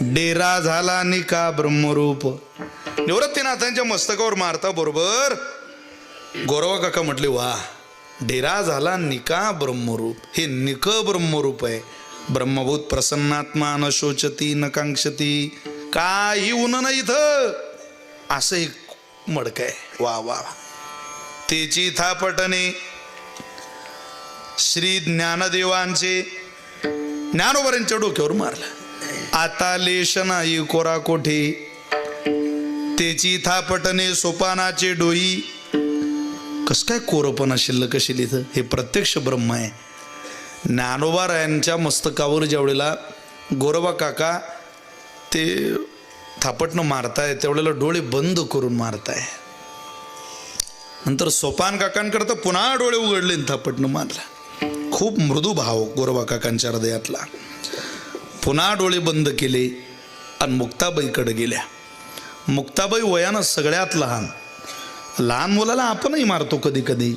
डेरा झाला निका ब्रह्मरूप. निवृत्तीनाथांच्या मस्तकावर मारता बरोबर गोरवा काका म्हटले, वा, डेरा झाला निका ब्रह्मरूप. हे निक ब्रह्मरूप आहे. ब्रह्मभूत प्रसन्नात्मा न शोचती न कांक्षती. काही ऊन नाही इथं, असं एक मडक आहे. वा वा. तेची थापटणे श्री ज्ञानदेवांचे ज्ञानोबरांच्या डोक्यावर मारलं. आता लेश नाही कोरा कोठे. तेची थापटणे सोपानाचे डोई. कस काय कोरपणा शिल्लक असेल इथं? हे प्रत्यक्ष ब्रह्म आहे. ज्ञानोबरायांच्या मस्तकावर ज्या वेळेला गोरोबा काका ते थापटणं मारताय त्यावेळेला डोळे बंद करून मारताय. नंतर सोपान काकांकरता पुन्हा डोळे उघडले आणि थापटणं मारलं. खूप मृदू भाव गोरोबा काकांच्या हृदयातला. पुन्हा डोळे बंद केले आणि मुक्ताबाईकडे गेल्या. मुक्ताबाई वयानं सगळ्यात लहान. लहान मुलाला आपणही मारतो कधी कधी,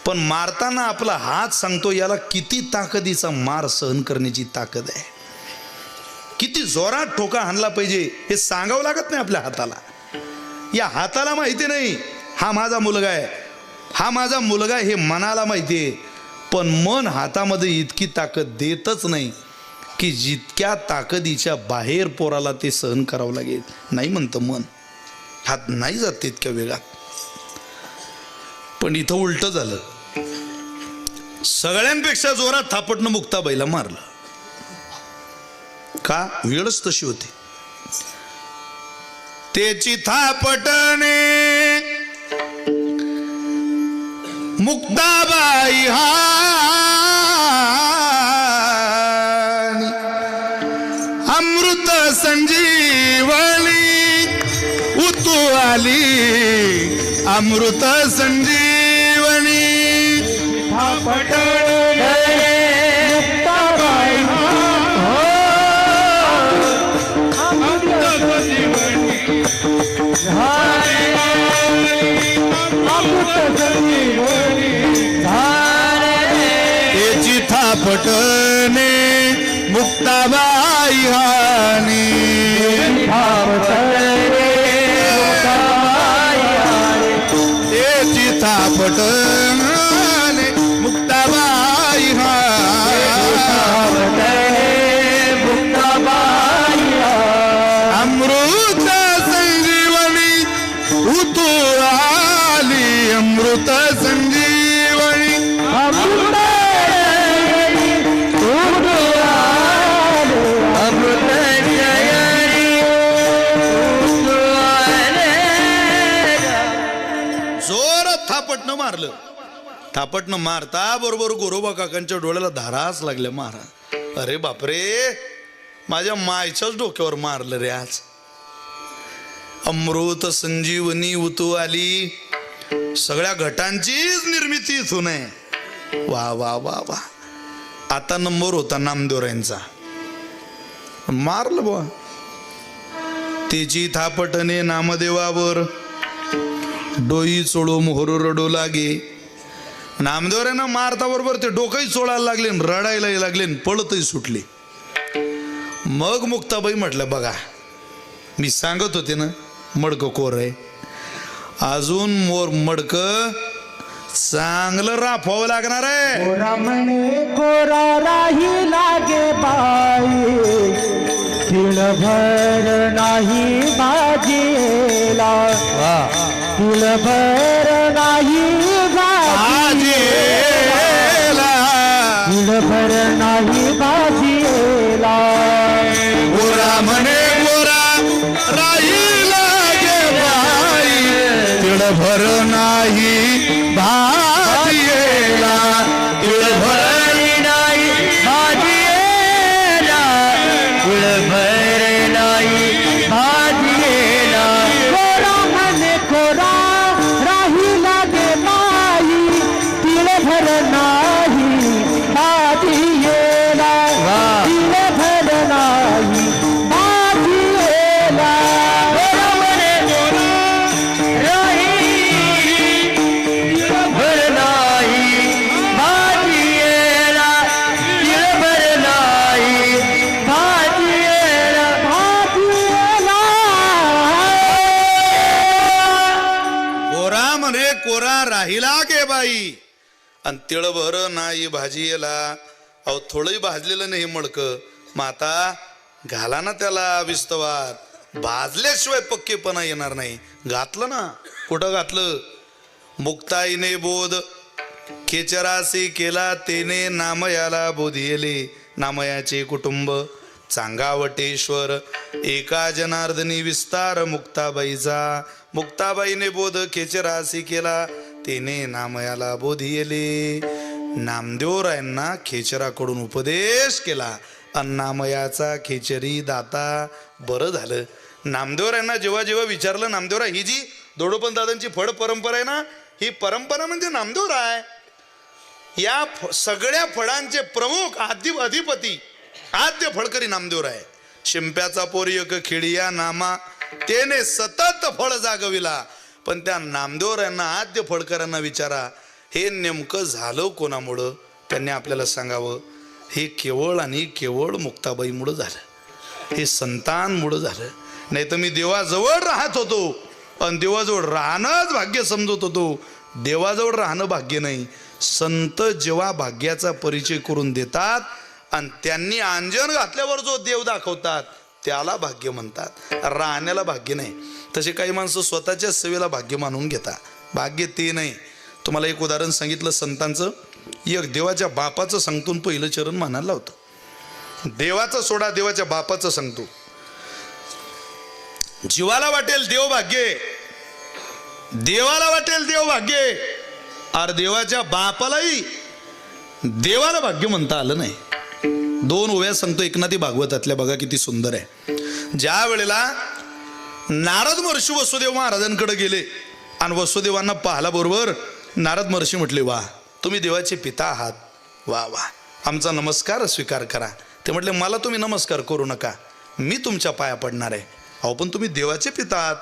पण मारताना आपला हात सांगतो याला किती ताकदीचा मार सहन करण्याची ताकद आहे. किती जोरात ठोका हाणला पाहिजे हे सांगावं लागत नाही आपल्या हाताला. या हाताला माहिती नाही हा माझा मुलगा आहे, हा माझा मुलगा आहे, हे मनाला माहिती आहे. पण मन हातामध्ये इतकी ताकद देतच नाही की जितक्या ताकदीच्या बाहेर पोराला ते सहन करावं लागेल. नाही म्हणतं मन, हात नाही जात तितक्या वेगात. पण इथं उलट झालं. सगळ्यांपेक्षा जोरात थापटणं मुक्ताबाईला मारलं. का? वेळच तशी होती. तेची थापटणे मुक्ताबाई अमृत संजीवनी उतू आली. अमृत संजीवनी थापटणे मुक्ताबाई तेची थापटणे मुक्ताबाई हानी. तेची थापटणे मुक्ताबाई अमृत संजीवनी उतू आली. अमृत संजीवनी जोरात थापटणं मारलं. थापटणं मारता बरोबर गोरोबा काकांच्या डोळ्याला धाराच लागल्या. महाराज, अरे बापरे, माझ्या मायच्याच डोक्यावर मारलं रे आज. अमृत संजीवनी उतू आली. सगळ्या घटांचीच निर्मिती इथून आहे. वा वा वा वा. आता नंबर होता नामदेवरायांचा. मारलं बुवा. तेची थापटणे नामदेवावर डोई चोळो मोहर रडू लागे. नामदेवरांना मारता बरोबर ते डोकंही चोळायला लागले, रडायलाही लागले, पळतही सुटले. मग मुक्ताबाई म्हटलं, बघा मी सांगत होते ना मडकं कोर आहे. अजून मोर मडकं चांगलं राफावं लागणार आहे. कोरा म्हणे कोरा राही लागे बाई तिळभर नाही भाजीला तिळभर नाही भाजीला तिळभर नाही भाजीला गोरा म्हणे गोरा राहिला गे बाई तिळभर नाही भाजीला तिळभर नाही भाजीला तिळभर नाही भाजीला कोरा म्हणे कोरा राही लागे बाई तिळभर नाही भाजीला तिळभर नाही भाजीला कोरा म्हणे कोरा राही तिळभर नाही भाजीला तिळभर नाही भाजीला भाजीला गोरा म्हणे कोरा राहिला गे बाई आणि तिळभर नाही भाजीला. अहो थोडंही भाजलेलं नाही मडक माता घाला ना त्याला विस्तवात. भाजल्याशिवाय पक्केपणा येणार नाही. घातलं ना. कुठं घातलं? मुक्ताईने बोध खेचरासी केला तेने नामयाला बोधिले नामयाचे कुटुंब चांगावटेश्वर एका जनार्दनी विस्तार मुक्ताबाईचा. मुक्ताबाईने बोध खेचरासी केला तेने नामयाला बोधिले. नामदेवरायांना खेचराकडून उपदेश केला. अन्नामयाचा खेचरी दाता. बरं झालं नामदेवरायांना जेव्हा जेव्हा विचारलं नामदेवरा ही जी दोडोपंत दादांची फळ परंपरा आहे ना ही परंपरा म्हणजे नामदेवराय. या सगळ्या फळांचे प्रमुख अधिपती आद्य फळकरी नामदेवराय. शिंप्याचा पोर एक खिडिया नामा तेने सतत फळ जागविला. पण त्या नामदेवरायांना आद्य फळकरांना विचारा हे नेमकं झालं कोणामुळं? त्यांनी आपल्याला सांगावं. हे केवळ आणि केवळ मुक्ताबाईमुळं झालं. हे संतांमुळं झालं. नाही तर मी देवाजवळ राहत होतो आणि देवाजवळ राहणंच भाग्य समजत होतो. देवाजवळ राहणं भाग्य नाही. संत जेव्हा भाग्याचा परिचय करून देतात आणि त्यांनी अंजन घातल्यावर जो देव दाखवतात त्याला भाग्य म्हणतात. राहण्याला भाग्य नाही. तसे काही माणसं स्वतःच्या सेवेला भाग्य मानून घेतात. भाग्य ते नाही. तुम्हाला एक उदाहरण सांगितलं संतांचं. एक देवाच्या बापाचं सांगतो पहिलं चरण मानायला लावतो. देवाचं सोडा देवाच्या बापाचं सांगतो. जीवाला वाटेल देव भाग्य देवाला वाटेल देव भाग्य अरे देवाच्या बापालाही देवाला भाग्य म्हणता आलं नाही. दोन ओव्या सांगतो एकनाथी भागवतातल्या. बघा किती सुंदर आहे. ज्या वेळेला नारद महर्षी वसुदेव महाराजांकडे गेले आणि वसुदेवांना पाहला बरोबर नारद महर्षी म्हटले वा तुम्ही देवाचे पिता आहात. वा वा आमचा नमस्कार स्वीकार करा. ते म्हटले मला तुम्ही नमस्कार करू नका मी तुमच्या पाया पडणार आहे. अहो पण तुम्ही देवाचे पिता आहात.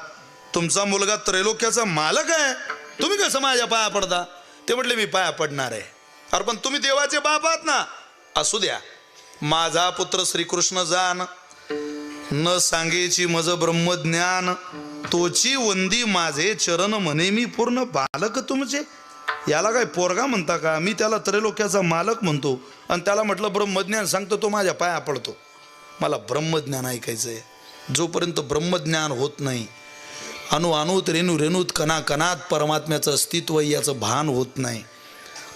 तुमचा मुलगा त्रैलोक्याचा मालक आहे. तुम्ही कसं माझ्या पाया पडता? ते म्हटले मी पाया पडणार आहे. अरे पण तुम्ही देवाचे बाप आहात ना. असू द्या. माझा पुत्र श्रीकृष्ण जान न सांगेची मज ब्रह्मज्ञान तोची वंदी माझे चरण म्हणे मी पूर्ण बालक तुमचे. याला काय पोरगा म्हणता का? मी त्याला त्रैलोक्याचा मालक म्हणतो आणि त्याला म्हटलं ब्रह्मज्ञान सांगतो तो माझ्या पाया पडतो. मला ब्रह्मज्ञान ऐकायचंय. जोपर्यंत ब्रह्मज्ञान होत नाही अणुत रेणूत कणाकणात परमात्म्याचं अस्तित्व याचं भान होत नाही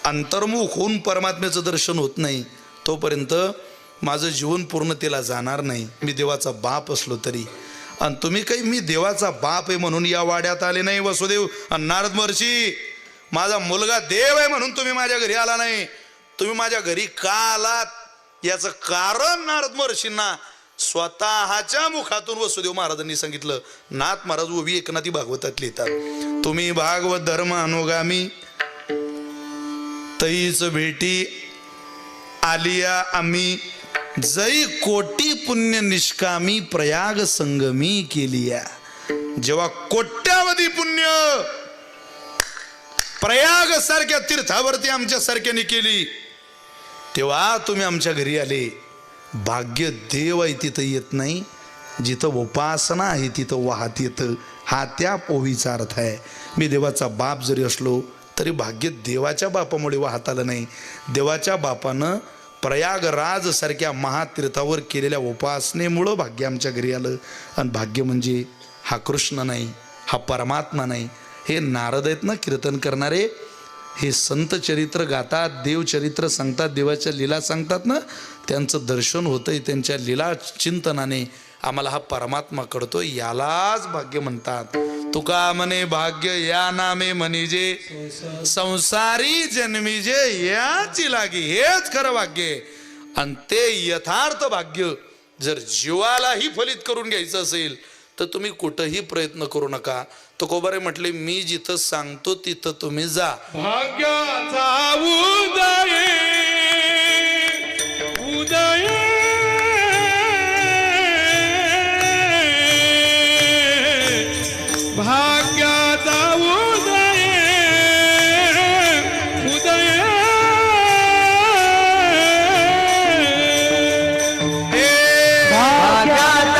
अंतर्मुख होऊन परमात्म्याचं दर्शन होत नाही तोपर्यंत माझं जीवन पूर्णतेला जाणार नाही. मी देवाचा बाप असलो तरी. आणि तुम्ही काही मी देवाचा बाप आहे म्हणून या वाड्यात आले नाही वसुदेव आणि नारद महर्षी. माझा मुलगा देव आहे म्हणून तुम्ही माझ्या घरी आला नाही. तुम्ही माझ्या घरी का आलात याचं कारण नारद महर्षींना स्वतःच्या मुखातून वसुदेव महाराजांनी सांगितलं. नाथ महाराज ओवी एकनाथी भागवतात लिहितात. तुम्ही भागवत धर्म अनुगामी तईच भेटी आलिया आम्ही जई कोटी पुण्य निष्कामी प्रयाग संगमी केलिया. जेव्हा कोट्यावधी पुण्य प्रयाग सारख्या तीर्थावरती आमच्या सारख्याने केली तेव्हा तुम्ही आमच्या घरी आले. भाग्य देव आहे तिथं येत नाही. जिथं उपासना आहे तिथं वाहत येतं. हा त्या ओवीचा अर्थ आहे. मी देवाचा बाप जरी असलो तरी भाग्य देवाच्या बापामुळे वाहत आलं नाही. देवाच्या बापानं प्रयागराज सारख्या महातीर्थावर केलेल्या उपासनेमुळं भाग्य आमच्या घरी आलं. आणि भाग्य म्हणजे हा कृष्ण नाही, हा परमात्मा नाही. हे नारद आहेत ना कीर्तन करणारे, हे संत चरित्र गातात, देवचरित्र सांगतात, देवाच्या लीला सांगतात ना, त्यांचं दर्शन होतंय. त्यांच्या लीला चिंतनाने आम्हाला हा परमात्मा कळतो. यालाच भाग्य म्हणतात. तुका म्हणे भाग्य या नामे म्हणिजे संसारी जन्मीजे याची लागी. हेच खरं भाग्य. आणि ते यथार्थ भाग्य जर जीवालाही फलित करून घ्यायचं असेल तर तुम्ही कुठंही प्रयत्न करू नका. तुकोबारे म्हटले, मी जिथं सांगतो तिथं तुम्ही जा. भाग्याचा उदय उदय भाग्याचा उदय उदय भाग्याचा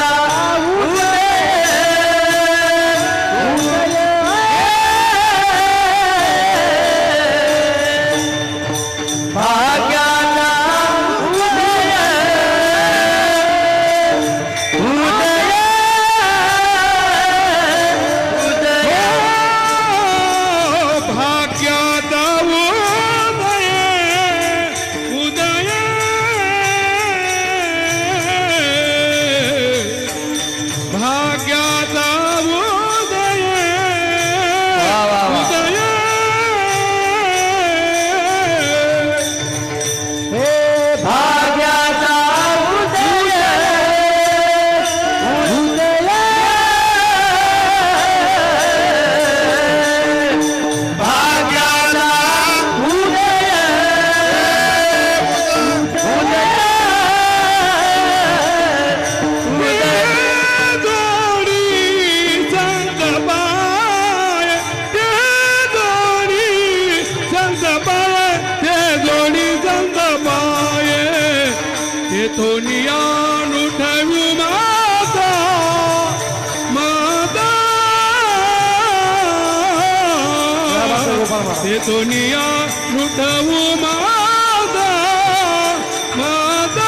दुनिया लुटवू माझा माझा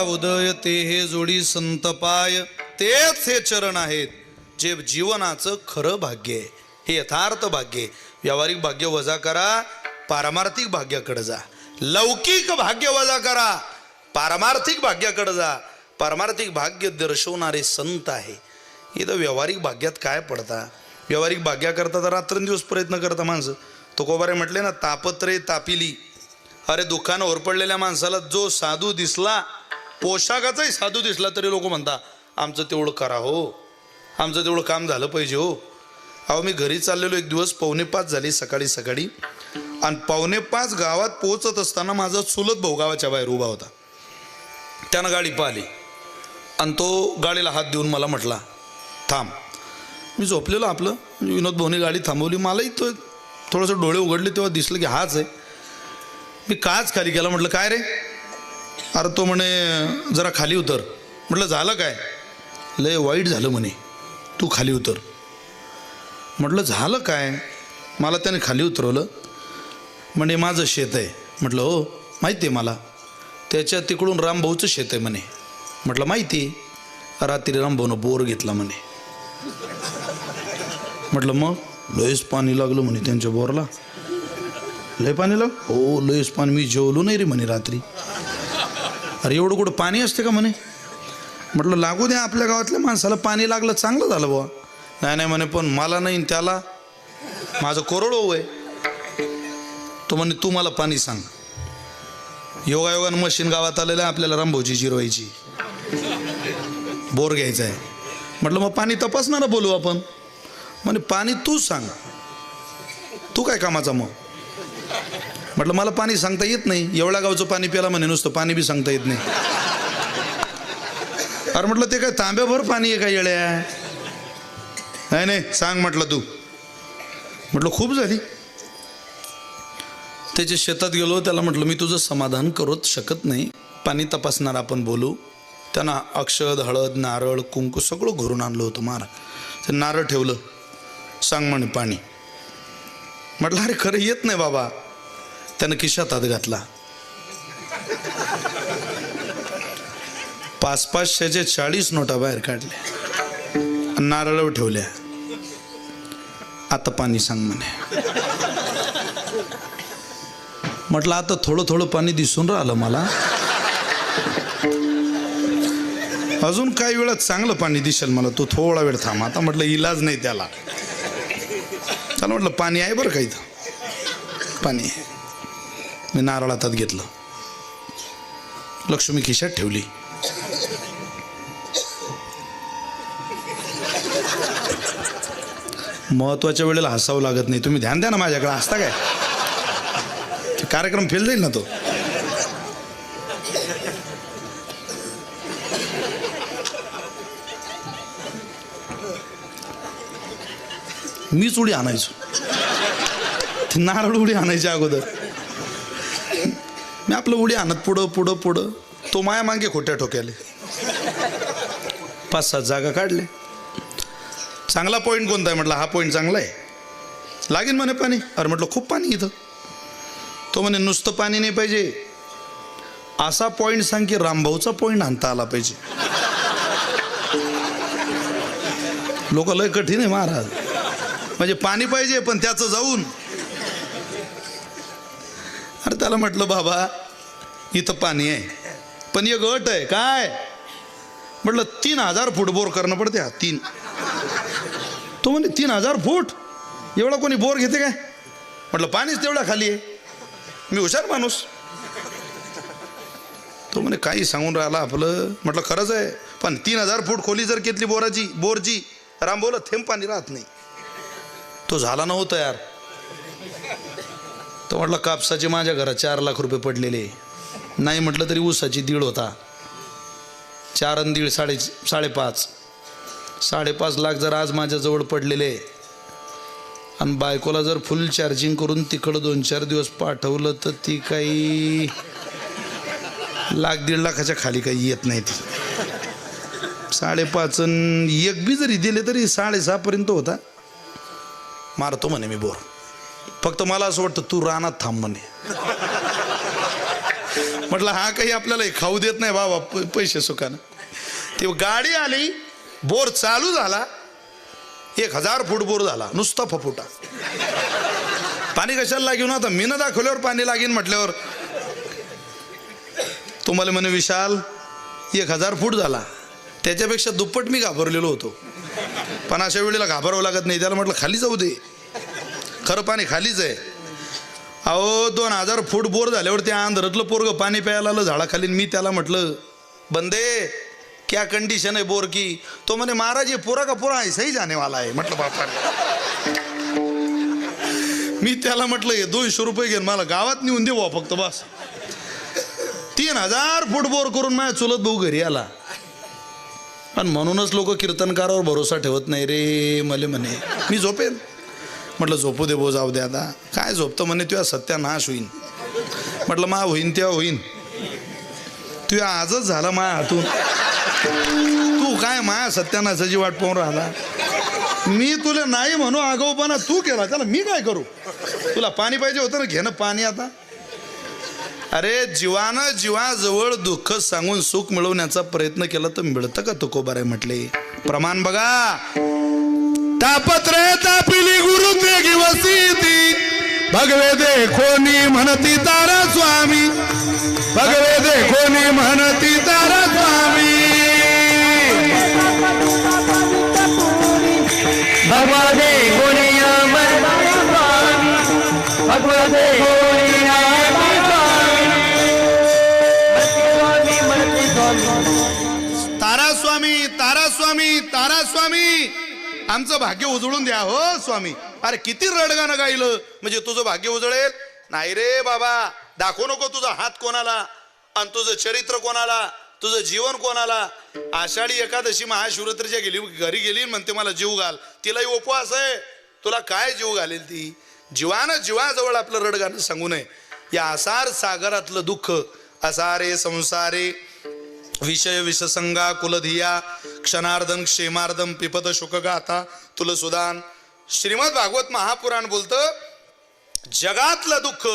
उदय ते हे जोडी संतपाय. तेच हे चरण आहेत जे जीवनाचं खरं भाग्य आहे. हे यथार्थ भाग्य आहे. व्यावहारिक भाग्य वजा करा, पारमार्थिक भाग्याकडे जा. लौकिक भाग्य वजा करा, पारमार्थिक भाग्याकडे जा. पारमार्थिक भाग्य दर्शवणारे संत आहे. इथं व्यावहारिक भाग्यात काय पडता? व्यावहारिक भाग्याकरता तर रात्रंदिवस प्रयत्न करता माणसं. तुकोबारे म्हटले ना, तापत्रे तापिली. अरे दुःखानं ओरपडलेल्या माणसाला जो साधू दिसला, पोशाखाचाही साधू दिसला, तरी लोक म्हणता आमचं तेवढं करा हो, आमचं तेवढं काम झालं पाहिजे हो. अहो मी घरी चाललेलो, एक दिवस 4:45 झाली सकाळी सकाळी, आणि 4:45 गावात पोहोचत असताना माझा चुलत भाऊ गावाच्या बाहेर उभा होता. त्यानं गाडी पाहिली आणि तो गाडीला हात देऊन मला म्हटला थांब. मी झोपलेलो आपलं, विनोद भाऊने गाडी थांबवली. मलाही तो थोडंसं डोळे उघडले तेव्हा दिसलं की हाच आहे. मी काच खाली केला. म्हटलं काय रे? अरे तो म्हणे जरा खाली उतर. म्हटलं झालं काय? लय वाईट झालं म्हणे, तू खाली उतर. म्हटलं झालं काय? मला त्याने खाली उतरवलं. म्हणे माझं शेत आहे. म्हटलं हो माहिती आहे मला, त्याच्या तिकडून रामभाऊचं शेत आहे म्हणे. म्हटलं माहिती. रात्री रामभाऊनं बोर घेतला म्हणे. म्हटलं मग? लयच पाणी लागलं म्हणे त्यांच्या बोरला. लय पाणी लाग? हो लयच पाणी. मी जेवलो नाही रे म्हणे रात्री. अरे एवढं कुठं पाणी असते का म्हणे. म्हटलं लागू द्या, आपल्या गावातल्या माणसाला पाणी लागलं चांगलं झालं बुवा. नाही नाही म्हणे, पण मला नाही त्याला, माझं करोडो आहे. तो म्हणे तू मला पाणी सांग. योगायोगानं मशीन गावात आलेलं आहे, आपल्याला रामभाऊची जिरवायची, बोर घ्यायचा आहे. म्हटलं मग पाणी तपासणार बोलू आपण. म्हणे पाणी तूच सांग, तू काय कामाचा मग. म्हटलं मला पाणी सांगता येत नाही. एवढ्या गावचं पाणी प्याला म्हणे, नुसतं पाणी बी सांगता येत नाही. अरे म्हटलं ते काय तांब्याभर पाणी आहे का येड्या. नाही नाही सांग म्हटलं तू. म्हटलं खूप झाली. त्याच्या शेतात गेलो. त्याला म्हटलं मी तुझं समाधान करूच शकत नाही, पाणी तपासणार आपण बोलू. त्यांना अक्षद, हळद, नारळ, कुंकू सगळं घरून आणलं होतं. महाराज ते नारळ ठेवलं. सांग म्हणे पाणी. म्हटलं अरे खरं येत नाही बाबा. त्यानं खिशात हात घातला. 500-500च्या 40 नोटा बाहेर काढल्या, नारळावर ठेवल्या. आता पाणी सांग म्हणे. म्हटलं आता थोडं थोडं पाणी दिसून राहिलं मला, अजून काही वेळात चांगलं पाणी दिसेल मला, तू थोडा वेळ थांब. आता म्हटलं इलाज नाही त्याला. त्याला म्हटलं पाणी आहे बरं का इथं, पाणी आहे. मी नारळ हातात घेतलं, लक्ष्मी खिशात ठेवली. महत्वाच्या वेळेला हसावं लागत नाही. तुम्ही ध्यान द्या ना माझ्याकडे. हसता काय, कार्यक्रम फेल जाईल ना तो. मीच उडी आणायचो. ती नारळ उडी आणायच्या अगोदर मी आपलं उडी आणत पुढं पुढं पुढं. तो माया मागे खोट्या ठोक्याले 5-7 जागा काढले. चांगला पॉईंट कोणता आहे म्हटलं, हा पॉईंट चांगला आहे, लागेल म्हणे पाणी. अरे म्हटलं खूप पाणी इथं. तो म्हणे नुसतं पाणी नाही पाहिजे, असा पॉईंट सांग की रामभाऊचा पॉईंट आणता आला पाहिजे. लोक लय कठीण आहे महाराज. म्हणजे पाणी पाहिजे पण त्याचं जाऊन. अरे त्याला म्हटलं बाबा इथं पाणी आहे पण एक अट आहे. काय म्हटलं 3000 फूट बोर करणं पडते. हा 3. तो म्हणे 3000 फूट एवढा कोणी बोर घेते काय. म्हटलं पाणीच तेवढ्या खाली आहे. मी हुशार माणूस. तो म्हणे काही सांगून राहिला आपलं. म्हटलं खरंच आहे, पण 3000 फूट खोली जर घेतली बोरची रामभाऊला थेंब पाणी राहत नाही. तो झाला नव्हता यार. तो म्हटलं कापसाचे माझ्या घरात 4 लाख रुपये पडलेले. नाही म्हटलं तरी ऊसाची 1.5 होता. 4 आणि 1.5 5.5 लाख जर आज माझ्याजवळ पडलेले, आणि बायकोला जर फुल चार्जिंग करून तिकडं 2-4 दिवस पाठवलं तर ती काही 1-1.5 लाखाच्या खाली काही येत नाही. ती 5.5 आणि 1 बी जरी दिले तरी 6.5 पर्यंत होता. मारतो म्हणे मी बोर. फक्त मला असं वाटतं तू रानात थांब म्हणे. म्हटलं हा काही आपल्याला खाऊ देत नाही बाबा पैसे सुखानं. ती गाडी आली, बोर चालू झाला, 1000 फूट बोर झाला नुसता फफुटा. पाणी कशाला लागेल आता, मीनं दाखवल्यावर पाणी लागेल म्हटल्यावर. तुम्हाला म्हणे विशाल 1000 फूट झाला, त्याच्यापेक्षा दुप्पट मी घाबरलेलो होतो. पण अशा वेळेला घाबरावं लागत नाही. त्याला म्हटलं खाली जाऊ दे, खरं पाणी खालीच आहे. अहो 2000 फूट बोर झाल्यावर त्या आंध्रातलं पोरगं पाणी प्यायला आलं झाडाखाली. मी त्याला म्हटलं बंदे क्या कंडिशन है बोर की. तो म्हणे महाराज ये पूरा का पूरा ऐसा ही जाने वाला है. म्हटलं बापा. मी त्याला म्हटलं हे 200 रुपये घेऊन मला गावात नेऊन दे फक्त बस. 3000 फूट बोर करून माझ्या चुलत भाऊ घरी आला. आणि म्हणूनच लोक कीर्तनकारावर भरोसा ठेवत नाही रे. मले म्हणे मी झोपेन. म्हटलं झोपू दे भाऊ, जाऊ दे आता. काय झोपतं म्हणे तुझ्या सत्यानाश होईन. म्हटलं मा होईन तेव्हा होईन, तुझ्या आजच झाला माया हातून. तू काय माया सत्यानाशाची वाट पाहून राहिला. मी तुला नाही म्हणू आगाऊपणा तू केला, त्याला मी काय करू. तुला पाणी पाहिजे होतं ना, घे ना पाणी आता. अरे जीवानं जीवाजवळ दुःख सांगून सुख मिळवण्याचा प्रयत्न केला तर मिळतं का तुकोबाराय म्हटले. प्रमाण बघा. तापत्रय तापिली गुरु तेगी वसीती भगवे देखोनी म्हणती तारा स्वामी भगवे देखोनी म्हणती तारा स्वामी भगवते गुणिया भगवते गुणिया तारा स्वामी तारा स्वामी तारा स्वामी आमचं भाग्य उजळून द्या हो स्वामी. अरे किती रडगाणं गायलं म्हणजे तुझं भाग्य उजळेल. नाही रे बाबा, दाखवू नको तुझा हात कोणाला आणि तुझं चरित्र कोणाला, तुझं जीवन कोणाला. आषाढी एकादशी महाशिवरात्रीच्या घरी गेली म्हणते मला जीव घाल. तिलाही उपवास आहे, तुला काय जीव घालेल ती. जीवानं जीवाजवळ आपलं रडगाणं सांगू नये. या आसार सागरातलं दुःख असारे संसारे विषय विषसंगा कुलधिया क्षणार्धम क्षेमार्धम पिपत शुकगाथा तुलसुदान. श्रीमद भागवत महापुराण बोलतं जगातलं दुःख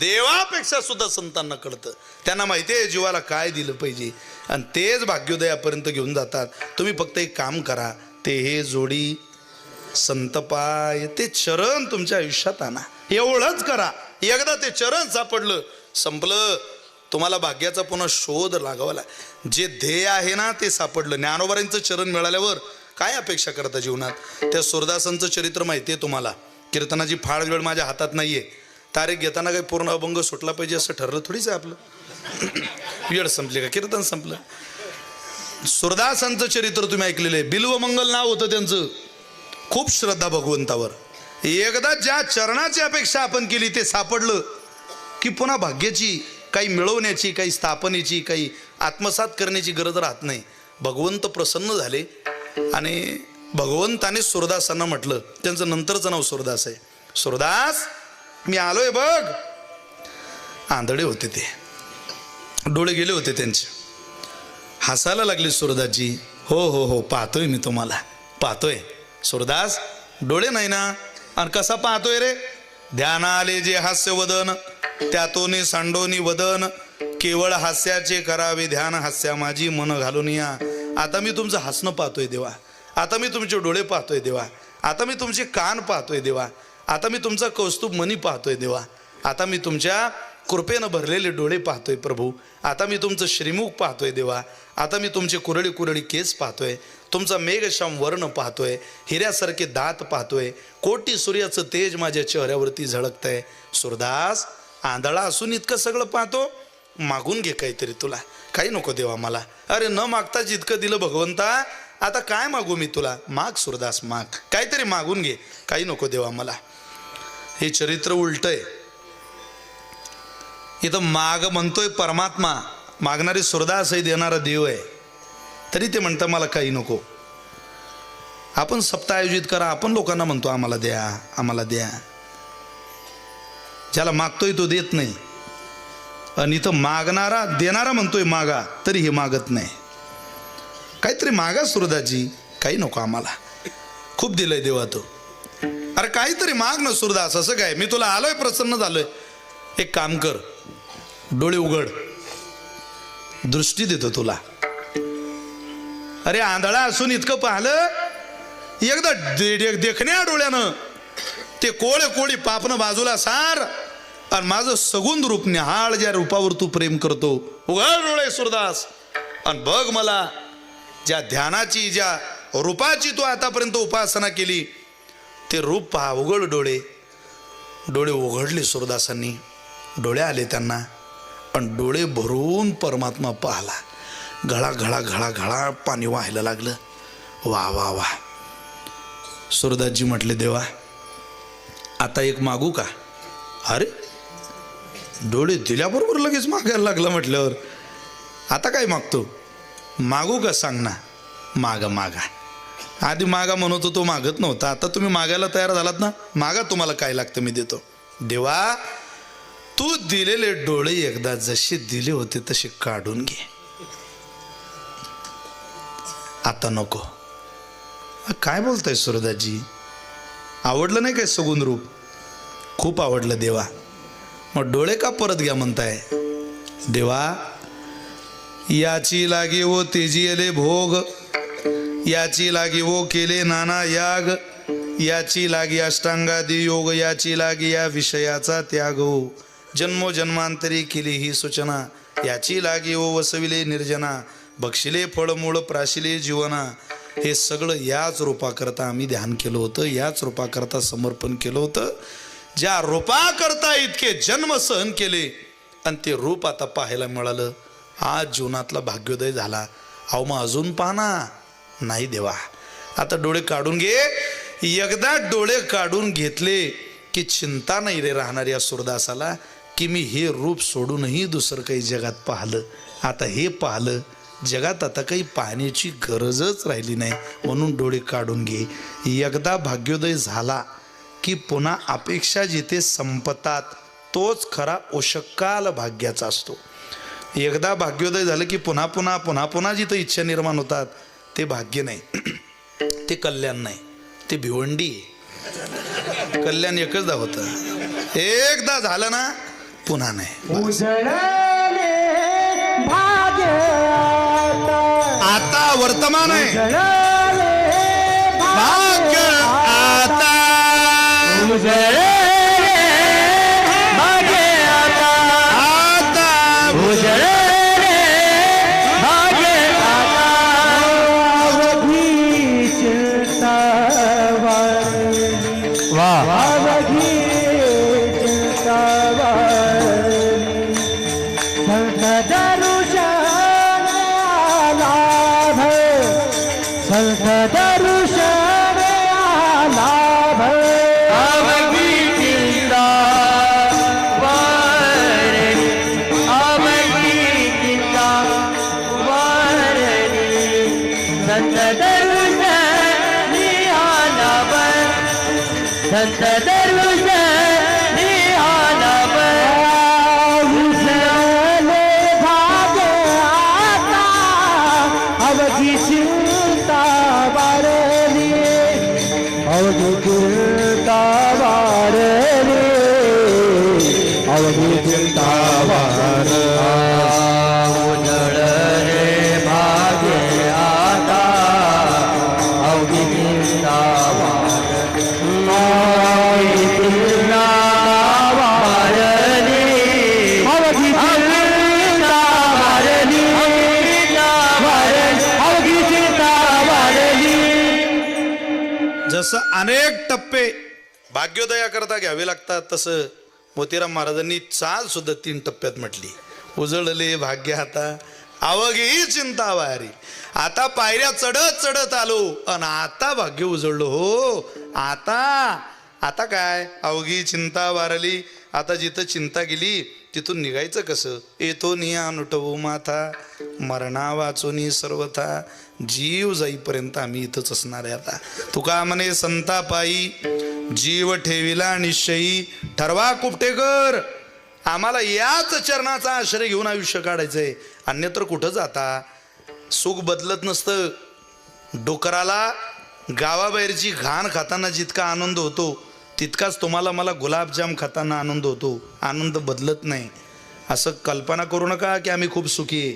देवापेक्षा सुद्धा संतांना कळतं. त्यांना माहिती आहे जीवाला काय दिलं पाहिजे आणि तेच भाग्योदयापर्यंत घेऊन जातात. तुम्ही फक्त एक काम करा, ते हे जोडी संतपाय ते चरण तुमच्या आयुष्यात आणा. एवढंच करा. एकदा ते चरण सापडलं संपलं. तुम्हाला भाग्याचा पुन्हा शोध लागावला. जे ध्येय आहे ना ते सापडलं. ज्ञानोबारांचं चरण मिळाल्यावर काय अपेक्षा करता जीवनात. त्या सुरदासांचं चरित्र माहिती आहे तुम्हाला. कीर्तनाची फाळ वेळ माझ्या हातात नाहीये. तारीख घेताना काही पूर्ण अभंग सुटला पाहिजे असं ठरलं थोडीच आहे आपलं. वेळ संपली का कीर्तन संपलं. सुरदासांचं चरित्र तुम्ही ऐकलेलं आहे. बिल्वमंगल नाव होतं त्यांचं. खूप श्रद्धा भगवंतावर. एकदा ज्या चरणाची अपेक्षा आपण केली ते सापडलं की पुन्हा भाग्याची काही मिळवण्याची, काही स्थापनेची, काही आत्मसात करण्याची गरज राहत नाही. भगवंत प्रसन्न झाले आणि भगवंताने सुरदासांना म्हटलं, त्यांचं नंतरचं नाव सुरदास आहे. सुरदास मी आलोय बघ. आंधळे होते ते, डोळे गेले होते त्यांचे. हसायला लागले सुरदासजी. हो हो हो पाहतोय मी तुम्हाला पाहतोय. सुरदास डोळे नाही ना आणि कसा पाहतोय रे. ध्यान आले जे हास्य वदन त्यातोनी सांडोनी वदन केवळ हास्याचे करावे ध्यान हास्या माझी मन घालून या. आता मी तुमचं हसणं पाहतोय देवा. आता मी तुमचे डोळे पाहतोय देवा. आता मी तुमचे कान पाहतोय देवा. आता मी तुमचा कौस्तुभ मनी पाहतोय देवा. आता मी तुमच्या कृपेनं भरलेले डोळे पाहतोय प्रभू. आता मी तुमचं श्रीमुख पाहतोय देवा. आता मी तुमचे कुरळी कुरळी केस पाहतोय. तुमचा मेघश्याम वर्ण पाहतोय. हिऱ्यासारखे दात पाहतोय. कोटी सूर्याचं तेज माझ्या चेहऱ्यावरती झळकतंय. सुरदास आंधळा असून इतकं सगळं पाहतो. मागून घे काहीतरी तुला. काही नको देवा मला. अरे न मागता जितकं दिलं भगवंता, आता काय मागू मी तुला. माग सुरदास माग, काहीतरी मागून घे. काही नको देवा मला. हे चरित्र उलट आहे. इथं माग म्हणतोय परमात्मा, मागणारी सुरदास आहे, देणारा देव आहे. तरी ते म्हणतं मला काही नको. आपण सप्ताह आयोजित करा, आपण लोकांना म्हणतो आम्हाला द्या आम्हाला द्या. ज्याला मागतोय तो देत नाही. आणि इथं मागणारा देणारा म्हणतोय मागा, तरी हे मागत नाही. काहीतरी मागा सुरदासजी. काही नको आम्हाला. खूप दिलंय देवा तो. अरे काहीतरी माग ना सुरदास. असं काय, मी तुला आलोय प्रसन्न झालोय. एक काम कर, डोळे उघड, दृष्टी देतो तुला. अरे आंधळा असून इतकं पाहिलं, एकदा देखण्या डोळ्यानं ते कोळे कोळी पापनं बाजूला सार आणि माझं सगुण रूप निहाळ, ज्या रूपावर तू प्रेम करतो. उघड डोळे सुरदास आणि बघ मला. ज्या ध्यानाची, ज्या रूपाची तू आतापर्यंत उपासना केली, ते रूप पहा. उघड डोळे. डोळे उघडले सुरदासांनी. डोळे आले त्यांना आणि डोळे भरून परमात्मा पाहला. घळा घळा घळा घळा पाणी व्हायला लागलं. वा वा वा. सुरदासजी म्हटले देवा आता एक मागू का. अरे डोळे दिल्याबरोबर लगेच मागायला लागला. म्हटल्यावर आता काय मागतो. मागू का सांग ना. मागा मागा. आधी मागा म्हणत होतो, मागत नव्हता. आता तुम्ही मागायला तयार झालात ना, मागा तुम्हाला काय लागतं मी देतो. देवा तू दिलेले डोळे एकदा जसे दिले होते तसे काढून घे. आता नको. काय बोलताय सुरदासजी. आवडलं नाही काय सगुण रूप. खूप आवडलं देवा. मग डोळे का परत घ्या म्हणताय. देवा याची लागे वो तेजियले भोग, याची लागे वो केले नाना याग, याची लागे अष्टांगादी योग, याची लागे या विषयाचा त्याग हो, जन्मोजन्मांतरी केली ही सूचना, याची लागे ओ वसविले निर्जना, बक्षिले फळमूळ प्राशिले जीवना. हे सगळं याच रूपाकरता आम्ही ध्यान केलं होतं, याच रूपाकरता समर्पण केलं होतं, ज्या रूपाकरता इतके जन्म सहन केले आणि ते रूप आता पाहायला मिळालं. आज जीवनातला भाग्योदय झाला. अहो मग अजून पाहना नाही देवा, आता डोळे काढून घे. एकदा डोळे काढून घेतले की चिंता नाही रे राहणार या सुरदासाला की मी हे रूप सोडूनही दुसरं काही जगात पाहिलं. आता हे पाहिलं, जगात आता काही पाहण्याची गरजच राहिली नाही, म्हणून डोळे काढून घे. एकदा भाग्योदय झाला की पुन्हा अपेक्षा जिथे संपतात तोच खरा ओषकाल भाग्याचा असतो. एकदा भाग्योदय झालं की पुन्हा पुन्हा पुन्हा पुन्हा जिथं इच्छा निर्माण होतात ते भाग्य नाही, ते कल्याण नाही, ते भिवंडी. कल्याण एकचदा होतं, एकदा झालं ना पुन्हा नाही. आता वर्तमान आहे, भाग्य आता जसं अनेक टप्पे भाग्योदयाकरता घ्यावे लागतात तसं मोतीराम महाराजांनी चाल सुद्धा 3 टप्प्यात म्हटली. उजळले भाग्य आता अवघी चिंता वारी. आता पायऱ्या चढत चढत आलो आणि आता भाग्य उजळलो हो. आता काय अवघी चिंता वारली. आता जिथं चिंता गेली तिथून निघायचं कसं. येतो निया नुटवू माथा मरणा वाचोनी सर्वथा. जीव जाईपर्यंत आम्ही इथंच असणार आहे. आता तुका म्हणे संतापायी जीव ठेविला निश्चयी. ठरवा कुपटेकर, आम्हाला याच चरणाचा आश्रय घेऊन आयुष्य काढायचंय, अन्यत्र कुठं जाता. सुख बदलत नसतं. डोकराला गावाबाहेरची घाण खाताना जितका आनंद होतो तितकाच तुम्हाला मला गुलाबजाम खाताना आनंद होतो. आनंद बदलत नाही. असं कल्पना करू नका की आम्ही खूप सुखी आहे.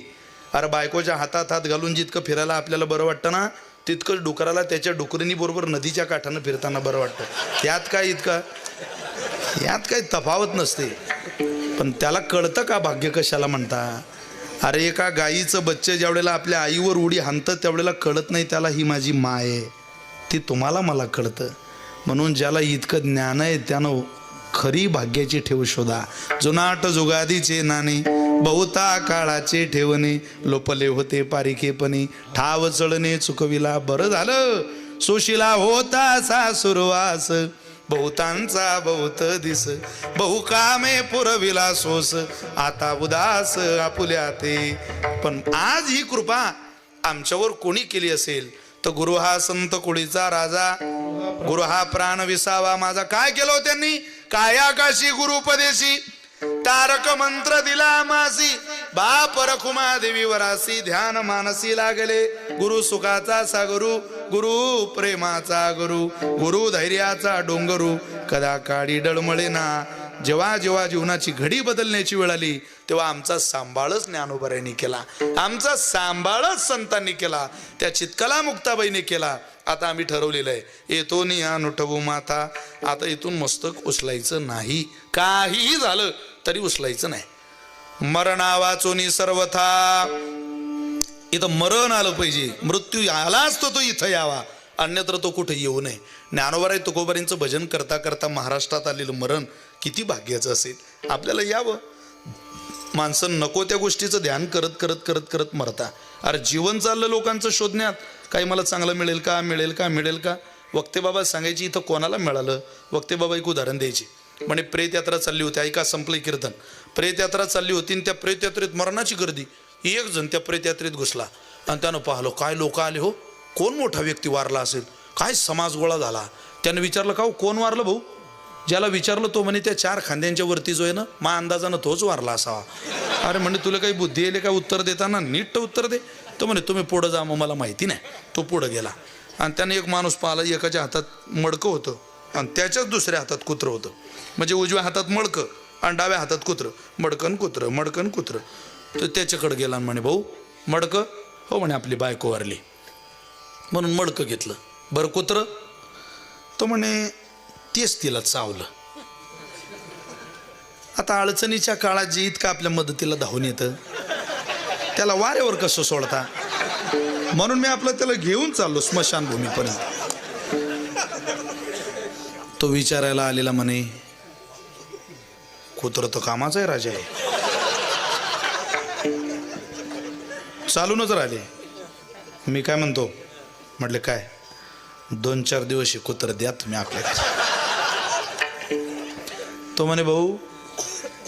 अरे बायकोच्या हातात हात घालून जितकं फिरायला आपल्याला बरं वाटतं ना तितकं डुकराला त्याच्या डुकरीनी बरोबर नदीच्या काठानं फिरताना बरं वाटतं. यात काही तफावत नसते. पण त्याला कळतं का भाग्य कशाला म्हणता. अरे एका गाईचं बच्चे ज्यावेळेला आपल्या आईवर उडी हाणतं त्यावेळेला कळत नाही त्याला ही माझी माय आहे. ती तुम्हाला मला कळतं. म्हणून ज्याला इतकं ज्ञान आहे त्यानं खरी भाग्याची ठेव शोधा. जुनाट जुगादीचे नाणे बहुता काळाचे ठेवणे. लोपले होते पारिखेपणे ठाव चळणे चुकविला. बरं झालं सुशिला होता सासुरवास. बहुतांचा बहुत दिस बहुकामे पुरविला सोस. आता उदास आपुल्या ते. पण आज ही कृपा आमच्यावर कोणी केली असेल तर गुरु हा संत कुळीचा राजा. गुरु हा प्राण विसावा माझा. काय केलं त्यांनी. काय आकाशी गुरुपदेशी तारक मंत्र दिला मासी. बाप रखुमा देवी वरासी ध्यान मानसी लागले. गुरु सुखाचा सागरू गुरु प्रेमाचा गुरु गुरु धैर्याचा डोंगरू. कदा काळी डळमळे ना जेव्हा जेव्हा जीवनाची घडी बदलण्याची वेळ आली तेव्हा आमचा सांभाळच ज्ञानोबारायांनी केला, आमचा सांभाळच संतांनी केला, त्या चितकला मुक्ताबाईने केला. आता आम्ही ठरवलेलं आहे, येतो नियान उठवू माता, आता इथून मस्तक उचलायचं नाही, काहीही झालं तरी उचलायचं नाही. मरणा वाचोनी सर्वथा, इथं मरण आलं पाहिजे, मृत्यू आलाच तो इथं यावा, अन्यत्र तो कुठे येऊ नये. ज्ञानोबाराय तुकोबारांचं भजन करता करता महाराष्ट्रात आलेलं मरण किती भाग्याचं असेल. आपल्याला यावं. माणसं नको त्या गोष्टीचं ध्यान करत करत करत करत मरता. अरे जीवन चाललं लोकांचं शोधण्यात, काही मला चांगलं मिळेल का, मिळेल का, मिळेल का. वक्ते बाबा सांगायची इथं कोणाला मिळालं. वक्ते बाबा एक उदाहरण द्यायचे, म्हणे प्रेत यात्रा चालली होती, ऐका संपलं कीर्तन. प्रेत यात्रा चालली होती आणि त्या प्रेत यात्रेत मरणाची गर्दी. एक जण त्या प्रेत यात्रेत घुसला आणि त्यानं पाहिलं काय लोक आले हो, कोण मोठा व्यक्ती वारला असेल, काय समाज गोळा झाला. त्यानं विचारलं का हो कोण वारलं भाऊ. ज्याला विचारलं तो म्हणे त्या 4 खांद्यांच्या वरती जो आहे ना, मा अंदाजानं तोच वारला असावा. अरे म्हणजे तुला काही बुद्धी येईल काय उत्तर देताना, नीट उत्तर दे. तो म्हणे तुम्ही पुढं जा, मग मला माहिती नाही. तो पुढं गेला आणि त्याने एक माणूस पाहिला, एकाच्या हातात मडकं होतं आणि त्याच्याच दुसऱ्या हातात कुत्रं होतं. म्हणजे उजव्या हातात मडकं आणि डाव्या हातात कुत्रं, मडकन कुत्रं, मडकन कुत्रं. तर त्याच्याकडे गेला आणि म्हणे भाऊ मडकं. हो म्हणे आपली बायको वारली म्हणून मडकं घेतलं. बरं कुत्रं. तो म्हणे तेच तिला चावलं. आता अडचणीच्या काळात जे इतकं आपल्या मदतीला धावून येतं त्याला वाऱ्यावर कसं सोडता. म्हणून मी आपलं त्याला घेऊन चाललो स्मशानभूमीपर्यंत. तो विचारायला आलेला म्हणे कुत्रं तर कामाचं आहे राजा आहे. चालूनच राहिले. मी काय म्हणतो, म्हटले काय 2-4 दिवस हे कुत्र द्या तुम्ही आपल्याला. तो म्हणे भाऊ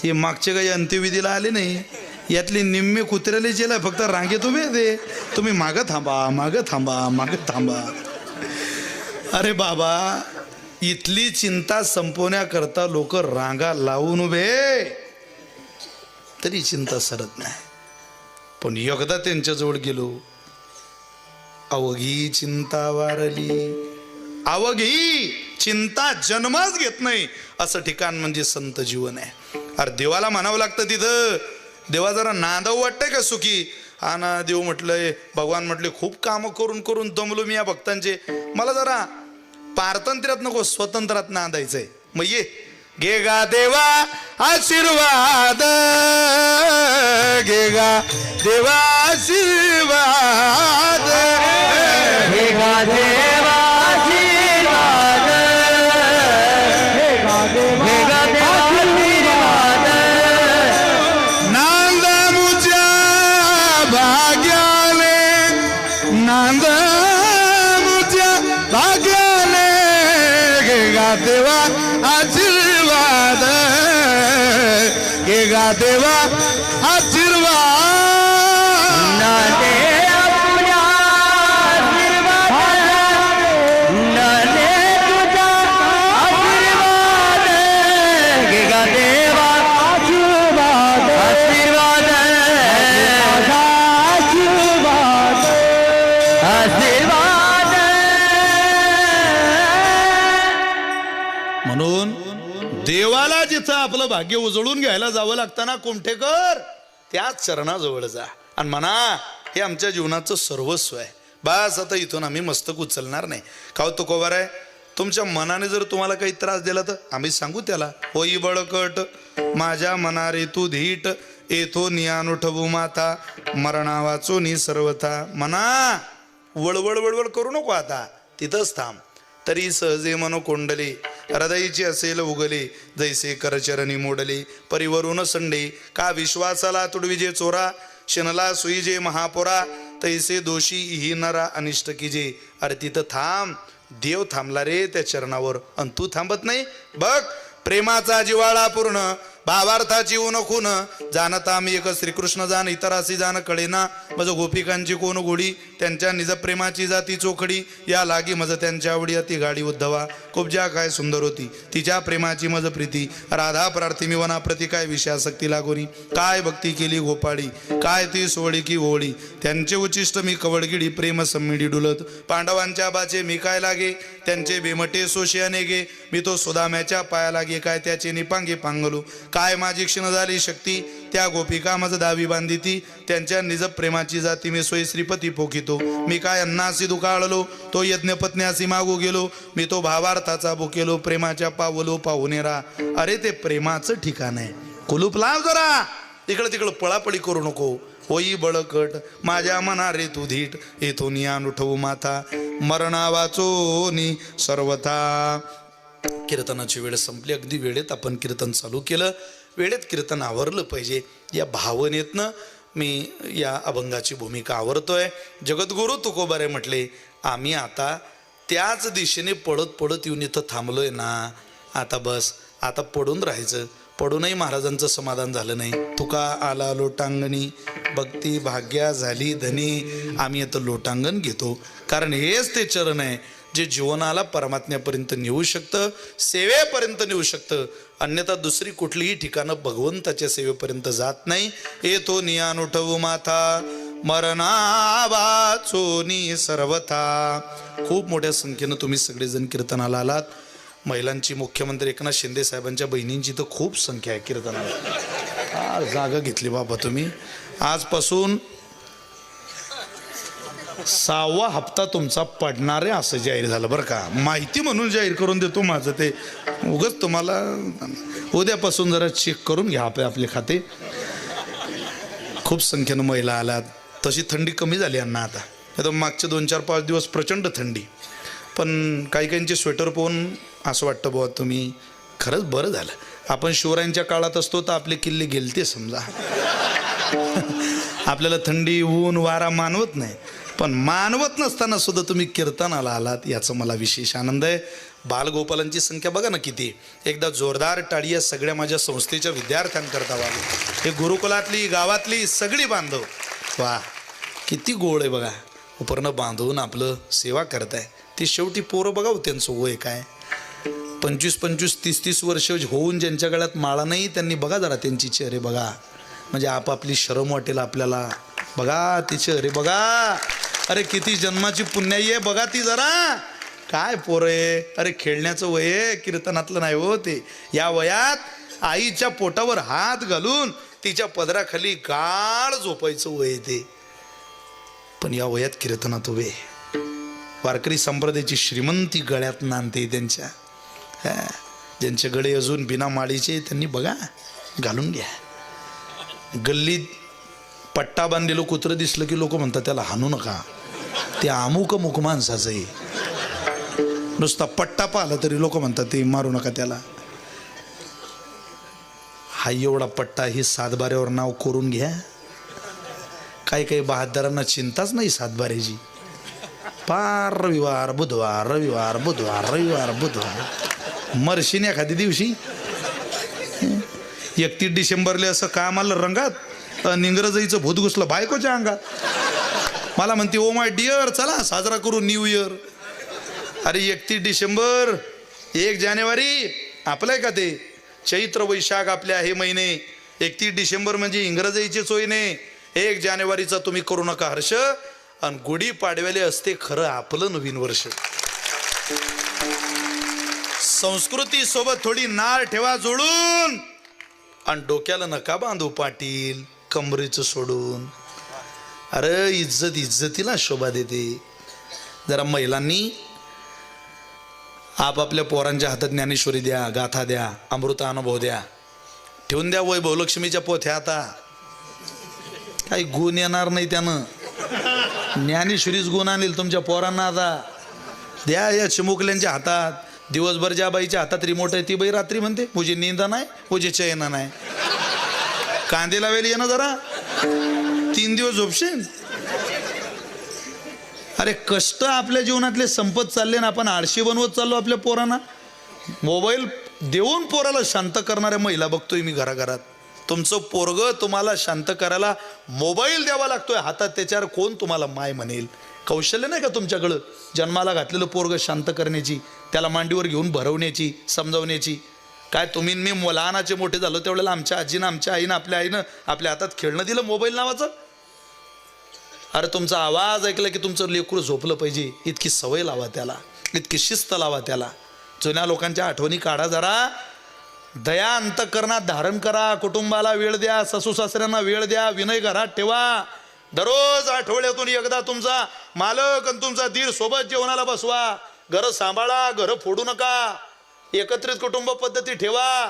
हे मागचे काही अंत्यविधीला आले नाही, यातली निम्मे कुत्र्याला जेला फक्त रांगेत उभे दे, तुम्ही मागं थांबा, मागं थांबा, मागं थांबा. अरे बाबा इथली चिंता संपवण्याकरता लोक रांगा लावून उभे तरी चिंता सरत नाही. पण एकदा त्यांच्याजवळ गेलो, अवघी चिंता वारली. अवघी चिंता जन्मच घेत नाही असं ठिकाण म्हणजे संत जीवन आहे. अरे देवाला म्हणावं लागतं तिथं, देवा जरा नांदावं वाटतंय का सुखी. हा ना देव म्हटलंय, भगवान म्हटले खूप कामं करून करून दमलो मी या भक्तांचे, मला जरा पारतंत्र्यात नको स्वतंत्रात नांदायचंय. मग ये घे गा देवा आशीर्वाद, घे गा देवा आशीर्वाद, हे गा देवा आशीर्वाद, हे गा देवा आशीर्वाद. नांद मुझ्या भाग्याने, नांद मुझ्या भाग्याने, घे गा देवा आशीर्वाद, घे गा देवा आशीर्वाद. नांदे आपल्या आशीर्वाद, नांदे तुझा आशीर्वाद, घे गा देवा आशीर्वाद, आशीर्वाद, आशीर्वाद, आशीर्वाद. म्हणून देवाला जिथं आपलं भाग्य उजळून घ्यायला जावं लागताना कुमठेकर त्याच चरणाजवळ जा आणि म्हणा हे आमच्या जीवनाचं सर्वस्व आहे. बस आता इथून आम्ही मस्तक उचलणार नाही. का तुकोबार आहे, तुमच्या मनाने जर तुम्हाला काही त्रास दिला तर आम्ही सांगू त्याला, होई बळकट माझ्या मनारे तू धीट, येथो नियान उठवू माता, मरणा वाचोनी सर्वथा. म्हणा वळवळ वळवळ करू नको, आता तिथंच थांब. तरी सहजे मनोकोंडले हृदयची असेल उगले, जैसे करचरणी मोडले परिवरून संडे. का विश्वासाला तुडविजे चोरा, शिनला सुईजे महापोरा, तैसे दोषी ही नरा अनिष्ट कीजे. अरे तिथं थांब, देव थांबला रे त्या चरणावर आणि तू थांबत नाही. बघ प्रेमाचा जिवाळा पूर्ण भावार्थाची ऊन खून जाणता मी एक श्रीकृष्ण जाण इतरासी जाण कळेना मज गोपिकांची कोण गोडी त्यांच्या निज प्रेमाची जाती चोखडी या लागी मज त्यांच्या आवडी अति गाडी उद्धवा कुब्जा काय सुंदर होती तिच्या प्रेमाची मज प्रीती राधा प्रार्थी मी वना प्रति काय विषयासक्ती लागोनी काय भक्ती केली गोपाळी काय ती सोळी की ओळी त्यांचे उचिष्ट मी कवडगिडी प्रेम सम्मिडी डुलत पांडवांच्या बाचे मी काय लागे त्यांचे बेमटे सोशे अनेगे मी तो सुदाम्याच्या पाया लागे काय त्याचे निपांगे पांगलू काय माझी क्षीण झाली शक्ती त्या गोपिका मज दावी बांधिती त्यांच्या निज प्रेमाची जाती मी सोयी श्रीपती पोखितो मी काय अन्नासी दुकाळलो तो यज्ञपत्न्यासी मागू गेलो मी तो भावार्थाचा भुकेलो प्रेमाच्या पावलो पाहुणेरा अरे ते प्रेमाचं ठिकाण आहे कुलूप लाव जरा इकडं तिकडं पळापळी करू नको होई बळकट माझ्या मना रे तू धीट येथून यान उठवू माथा मरणा वाचोनी सर्वथा कीर्तनाची वेळ संपली अगदी वेळेत आपण कीर्तन चालू केलं वेळेत कीर्तन आवरलं पाहिजे या भावनेतनं मी या अभंगाची भूमिका आवरतोय जगद्गुरु तुकोबारे म्हटले आम्ही आता त्याच दिशेने पळत पळत येऊन इथं थांबलोय ना आता बस आता पडून राहायचं पडूनही महाराजांचं समाधान झालं नाही तुका आला लोटांगणी भक्ती भाग्या झाली धनी आम्ही आता लोटांगण घेतो कारण हेच ते चरण आहे जे जीवनाला परमात्म्यापर्यंत नेऊ शकतं सेवेपर्यंत नेऊ शकतं अन्यथा दुसरी कुठलीही ठिकाणं भगवंताच्या सेवेपर्यंत जात नाही येतो नियान उठवू माथा मरणा वाचोनी सर्वथा खूप मोठ्या संख्येनं तुम्ही सगळेजण कीर्तनाला आलात महिलांची मुख्यमंत्री एकनाथ शिंदे साहेबांच्या बहिणींची तर खूप संख्या आहे कीर्तनाला फार जागा घेतली बाबा तुम्ही आजपासून 6वा हप्ता तुमचा पडणार आहे असं जाहीर झालं बरं का माहिती म्हणून जाहीर करून देतो माझं ते उगाच तुम्हाला उद्यापासून जरा चेक करून घ्या आपले खाते खूप संख्येनं महिला आल्यात तशी थंडी कमी झाली यांना आता मागचे 2-4-5 दिवस प्रचंड थंडी पण काही काहींचे स्वेटर पाहून असं वाटतं बुवा तुम्ही खरंच बरं झालं आपण शिवरायांच्या काळात असतो तर आपले किल्ले गेलते समजा आपल्याला थंडी ऊन वारा मानवत नाही पण मानवत नसताना सुद्धा तुम्ही कीर्तनाला आलात याचा मला विशेष आनंद आहे बालगोपालांची संख्या बघा ना किती एकदा जोरदार टाळी या सगळ्या माझ्या संस्थेच्या विद्यार्थ्यांकरता व्हावी हे गुरुकुलातली गावातली सगळी बांधव वा किती गोड आहे बघा उपरणं बांधून आपलं सेवा करताय ती शेवटी पोरं बघा हो त्यांचं वय काय 25-25 30-30 वर्ष होऊन ज्यांच्या गळ्यात माळा नाही त्यांनी बघा जरा त्यांची चेहरे बघा म्हणजे आपापली शरम वाटेल आपल्याला बघा ती चेहरे बघा अरे किती जन्माची पुण्याई आहे बघा ती जरा काय पोरं आहे अरे खेळण्याचं वय आहे कीर्तनातलं नाही हो ते या वयात आईच्या पोटावर हात घालून तिच्या पदराखाली गाढ झोपायचं वय ते पण या वयात कीर्तनात उभे वारकरी संप्रदायाची श्रीमंती गळ्यात नांदते त्यांच्या ज्यांचे गळे अजून बिना माळीचे त्यांनी बघा घालून घ्या गल्लीत पट्टा बांधलेलं कुत्रं दिसलं की लोक म्हणतात त्याला हाणू नका ते अमुक मुक माणसाचं आहे नुसता पट्टा पाहिला तरी लोक म्हणतात ते मारू नका त्याला हा एवढा पट्टा ही 7-12वर नाव करून घ्या काही काही बहादरांना चिंताच नाही 7-12ची पार रविवार बुधवार रविवार बुधवार रविवार बुधवार मरशीन एखाद्या दिवशी 31 डिसेंबरला असं कामाला रंगात इंग्रजीचं भूत घुसलं बायकोच्या अंगात मला म्हणते ओ माय डिअर चला साजरा करू न्यू इयर अरे 31 डिसेंबर 1 जानेवारी आपलंय का ते चैत्र वैशाख आपल्या हे महिने 31 डिसेंबर म्हणजे इंग्रजीचे सोयीने 1 जानेवारीचा तुम्ही करू नका हर्ष आणि गुढी पाडव्याले असते खरं आपलं नवीन वर्ष संस्कृती सोबत थोडी नाळ ठेवा जोडून आणि डोक्याला नका बांधू पाटील कमरेचं सोडून अरे इज्जत इज्जतीला शोभा देते जरा महिलांनी आपापल्या पोरांच्या हातात ज्ञानेश्वरी द्या गाथा द्या अमृत अनुभव द्या ठेवून द्या वैभवलक्ष्मीच्या पोथ्या आता काही गुण येणार नाही त्यानं ज्ञानेश्वरीच गुण आणेल तुमच्या पोरांना आता द्या या चिमुकल्यांच्या हातात दिवसभर ज्या बाईच्या हातात रिमोट आहे ती बाई रात्री म्हणते मुझे नींदा नाही मुझे चैन नाही कांदे लावेल ये ना जरा 3 दिवस झोपशील अरे कष्ट आपल्या जीवनातले संपत चालले ना आपण आळशी बनवत चाललो आपल्या पोरांना मोबाईल देऊन पोराला शांत करणाऱ्या महिला बघतोय मी घराघरात. तुमचं पोरग तुम्हाला शांत करायला मोबाईल द्यावा लागतोय हातात, त्याच्यावर कोण तुम्हाला माय म्हणेल? कौशल्य नाही का तुमच्याकडं जन्माला घातलेलं पोरग शांत करण्याची, त्याला मांडीवर घेऊन भरवण्याची, समजावण्याची? काय तुम्ही मी लहानाचे मोठे झालो त्यावेळेला आमच्या आजीनं आमच्या आईनं आपल्या आईनं आपल्या हातात खेळणं दिलं मोबाईल नावाचं? अरे तुमचा आवाज ऐकला की तुमचं लेकरू झोपलं पाहिजे, इतकी सवय लावा त्याला, इतकी शिस्त लावा त्याला. जुन्या लोकांच्या आठवणी काढा जरा. दया अंतःकरणात धारण करा. कुटुंबाला वेळ द्या, सासू सासऱ्यांना वेळ द्या, विनय घरात ठेवा. दररोज आठवड्यातून एकदा तुमचा मालक आणि तुमचा दीर सोबत जेवणाला बसवा. घरं सांभाळा, घरं फोडू नका. एकत्रित कुटुंब पद्धती ठेवा.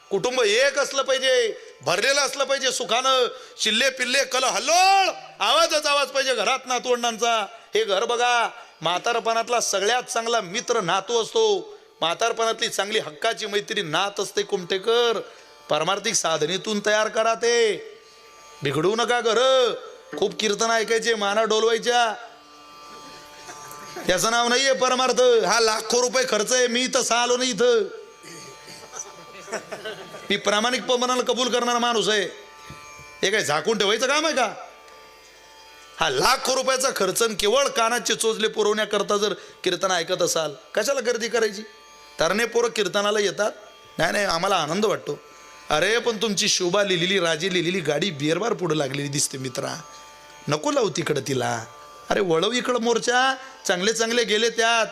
कुटुंब एक असलं पाहिजे, भरलेलं असलं पाहिजे सुखानं. चिल्ले पिल्ले कल हल्लोळ आवाजच आवाज पाहिजे घरात नातवंडांचा. हे घर बघा, म्हातारपणातला सगळ्यात चांगला मित्र नातू असतो. म्हातारपणातली चांगली हक्काची मैत्री नात असते. कुमटेकर पारमार्थिक साधनेतून तयार करा, ते बिघडवू नका घर. खूप कीर्तन ऐकायचे, माना डोलवायच्या, याचं नाव नाहीये परमार्थ. हा लाखो रुपये खर्च आहे. मी तसं आलो नाही इथं. मी प्रामाणिकपणाला कबूल करणारा माणूस आहे. हे काय झाकून ठेवायचं काम आहे का? हा लाखो रुपयाचा खर्च केवळ कानाचे चोचले पुरवण्याकरता जर कीर्तन ऐकत असाल, कशाला गर्दी करायची? तरणे पोरं कीर्तनाला येतात. नाही नाही, आम्हाला आनंद वाटतो. अरे पण तुमची शोभा लिहिलेली, राजी लिहिलेली गाडी बिअरबार पुढे लागलेली दिसते मित्रा. नको लावू तिकडं तिला. अरे वळव इकडं मोर्चा. चांगले चांगले गेले त्यात.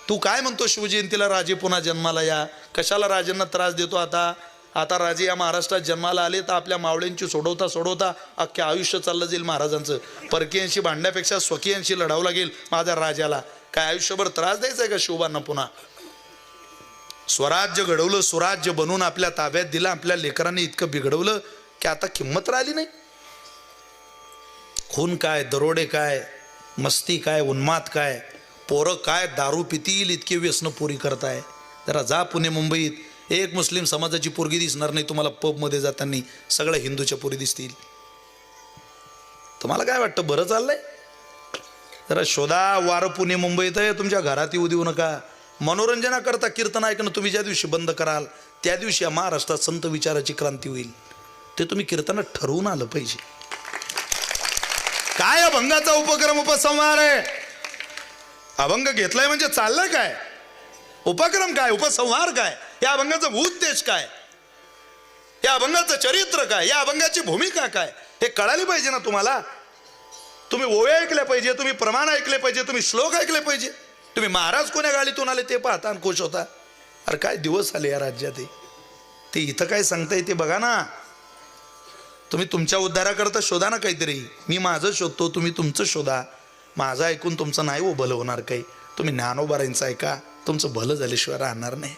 तू काय म्हणतो शिवजयंतीला राजे पुन्हा जन्माला या? कशाला राजांना त्रास देतो आता? आता राजे या महाराष्ट्रात जन्माला आले तर आपल्या मावळ्यांची सोडवता सोडवता अख्खे आयुष्य चाललं जाईल महाराजांचं. परकीयांशी भांडण्यापेक्षा स्वकीयांशी लढावं लागेल माझ्या राजाला. काय आयुष्यभर त्रास द्यायचा आहे का शिवबांना पुन्हा? स्वराज्य घडवलं, सुराज्य बनवून आपल्या ताब्यात दिलं. आपल्या लेकरांनी इतकं बिघडवलं की आता किंमत राहिली नाही. खून काय, दरोडे काय, मस्ती काय, उन्माद काय, पोरं काय दारू पितील इतके व्यसन पोरी करताय. जरा जा पुणे मुंबईत, एक मुस्लिम समाजाची पोरगी दिसणार नाही तुम्हाला पबमध्ये जाताना. सगळ्या हिंदूच्या पोरी दिसतील. तुम्हाला काय वाटतं बरं चाललंय? जरा शोधा. वारं पुणे मुंबईत आहे, तुमच्या घरात येऊ देऊ नका. मनोरंजनाकरता कीर्तन ऐकणं तुम्ही ज्या दिवशी बंद कराल त्या दिवशी या महाराष्ट्रात संत विचाराची क्रांती होईल. ते तुम्ही कीर्तनात ठरवून आलं पाहिजे. काय अभंगाचा उपक्रम उपसंहार आहे? अभंग घेतलाय म्हणजे चाललंय काय? उपक्रम काय, उपसंहार काय, या अभंगाचा उद्देश काय, या अभंगाचं चरित्र काय, या अभंगाची भूमिका काय, हे कळाली पाहिजे ना तुम्हाला. तुम्ही ओवे ऐकले पाहिजे, तुम्ही प्रमाण ऐकले पाहिजे, तुम्ही श्लोक ऐकले पाहिजे. तुम्ही महाराज कोण्या गाडीतून आले ते पाहता आणि खुश होता. अरे काय दिवस आले या राज्यात. ते इथं काय सांगताय ते बघा ना. तुम्ही तुमच्या उद्धाराकरता शोधा ना काहीतरी. मी माझं शोधतो, तुम्ही तुमचं शोधा. माझं ऐकून तुमचं नाही भलं होणार काही. तुम्ही ज्ञानोबारांचं ऐका, तुमचं भलं झाल्याशिवाय राहणार नाही.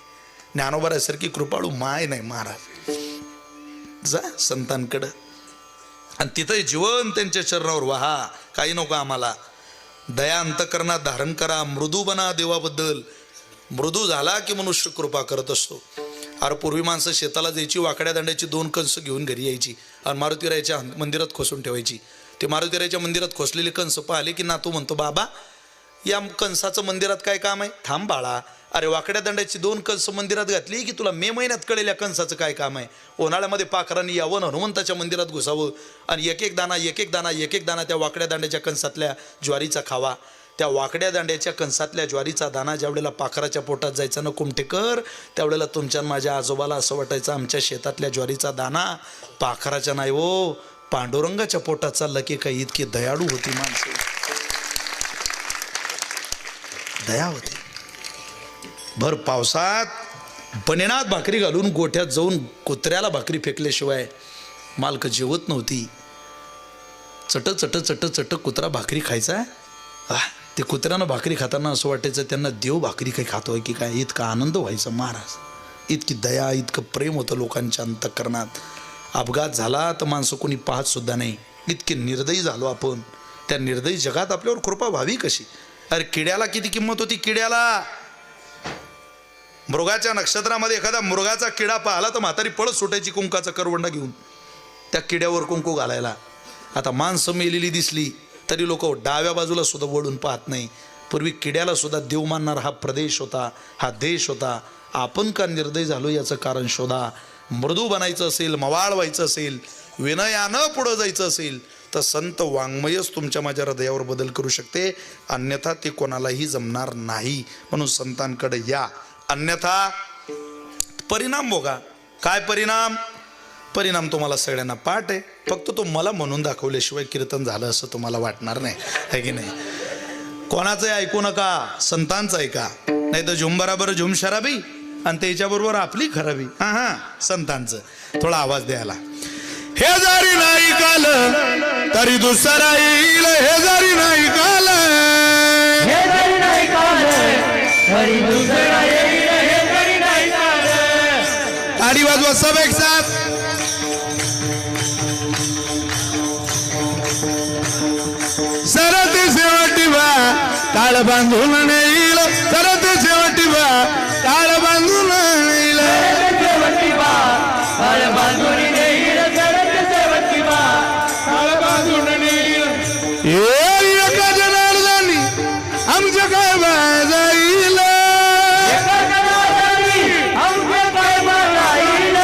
ज्ञानोबारासारखी कृपाळू माय नाही महाराज. जा संतांकडं आणि तिथं जीवन त्यांच्या चरणावर वाहा. काही नको आम्हाला. दया अंतःकरणात धारण करा. मृदू बना देवाबद्दल. मृदू झाला की मनुष्य कृपा करत असतो. अरे पूर्वी माणसं शेताला जायची, वाकड्या दांड्याची 2 कंस घेऊन घरी यायची आणि मारुतीरायाच्या मंदिरात खोसून ठेवायची. ते मारुतीरायाच्या मंदिरात खोसलेले कंस पाहिले की नातू म्हणतो, बाबा या कंसाचं मंदिरात काय काम आहे? थांब बाळा. अरे वाकड्या दांड्याची 2 कंस मंदिरात घातली की तुला मे महिन्यात कळेल या कंसाचं काय काम आहे. उन्हाळ्यामध्ये पाखरांनी यावं, हनुमंताच्या मंदिरात घुसावं आणि एक एक दाना त्या वाकड्या दांड्याच्या कंसातल्या ज्वारीचा खावा. त्या वाकड्या दांड्याच्या कंसातल्या ज्वारीचा दाना ज्यावेळेला पाखराच्या पोटात जायचा ना कुमटेकर, त्यावेळेला तुमच्या माझ्या आजोबाला असं वाटायचं आमच्या शेतातल्या ज्वारीचा दाना पाखराच्या नाही हो, पांडुरंगाच्या पोटात चाललं की काही. इतकी दयाळू होती माणसं, दया होती. भर पावसात बनेनात भाकरी घालून गोठ्यात जाऊन कुत्र्याला भाकरी फेकल्याशिवाय मालक जेवत नव्हती. चट चट चट चट कुत्रा भाकरी खायचा. ते कुत्र्यानं भाकरी खाताना असं वाटायचं त्यांना देव भाकरी काही खातोय की काय. इतका आनंद व्हायचा महाराज. इतकी दया, इतकं प्रेम होतं लोकांच्या अंतःकरणात. अपघात झाला तर माणसं कोणी पाहत सुद्धा नाही. इतके निर्दयी झालो आपण. त्या निर्दयी जगात आपल्यावर कृपा व्हावी कशी? अरे किड्याला किती किंमत होती. किड्याला मृगाच्या नक्षत्रामध्ये एखादा मृगाचा किडा पाहिला तर म्हातारी पळत सुटायची कुंकाचा करवंडा घेऊन त्या किड्यावर कुंकू घालायला. आता माणसं मेलेली दिसली तरी लोक डाव्या बाजूला सुद्धा वळून पाहत नाही. पूर्वी किड्याला सुद्धा देव मानणारा हा प्रदेश होता, हा देश होता. आपण का निर्दयी झालो याचं कारण शोधा. मृदू बनायचं असेल, मवाळ व्हायचं असेल, विनयानं पुढं जायचं असेल तर संत वाङ्मयच तुमच्या माझ्या हृदयावर बदल करू शकते, अन्यथा ते कोणालाही जमणार नाही. म्हणून संतांकडे या, अन्यथा परिणाम भोगा. काय परिणाम? परिणाम तुम्हाला सगळ्यांना पाठ आहे, फक्त तो मला म्हणून दाखवल्याशिवाय कीर्तन झालं असं तुम्हाला वाटणार नाही, है की नाही? कोणाचं ऐकू नका, संतांचं ऐका, नाही तर झुम बराबर झुम शराबी आणि त्याच्याबरोबर आपली खराबी. हा हा, संतांचं. थोडा आवाज द्यायला. हे जरी नाही काल तरी दुसरा येईल, हे जरी नाही काल, हे जरी नाही काल तरी दुसरा येईल, हे जरी नाही काल. ताडी वाजवा सब एक साथ. सरत शेवटीवा काळ बांधून नेईल, सरत शेवटीवा काळ बांधून नेईल, शेवटी बा काळ बांधून नेईल, शेवटी बा काळ बांधून नेईल. एका जनार्दनी आमच्या काय बाजाईल, एका जनार्दनी आमचे काय बाजाईल,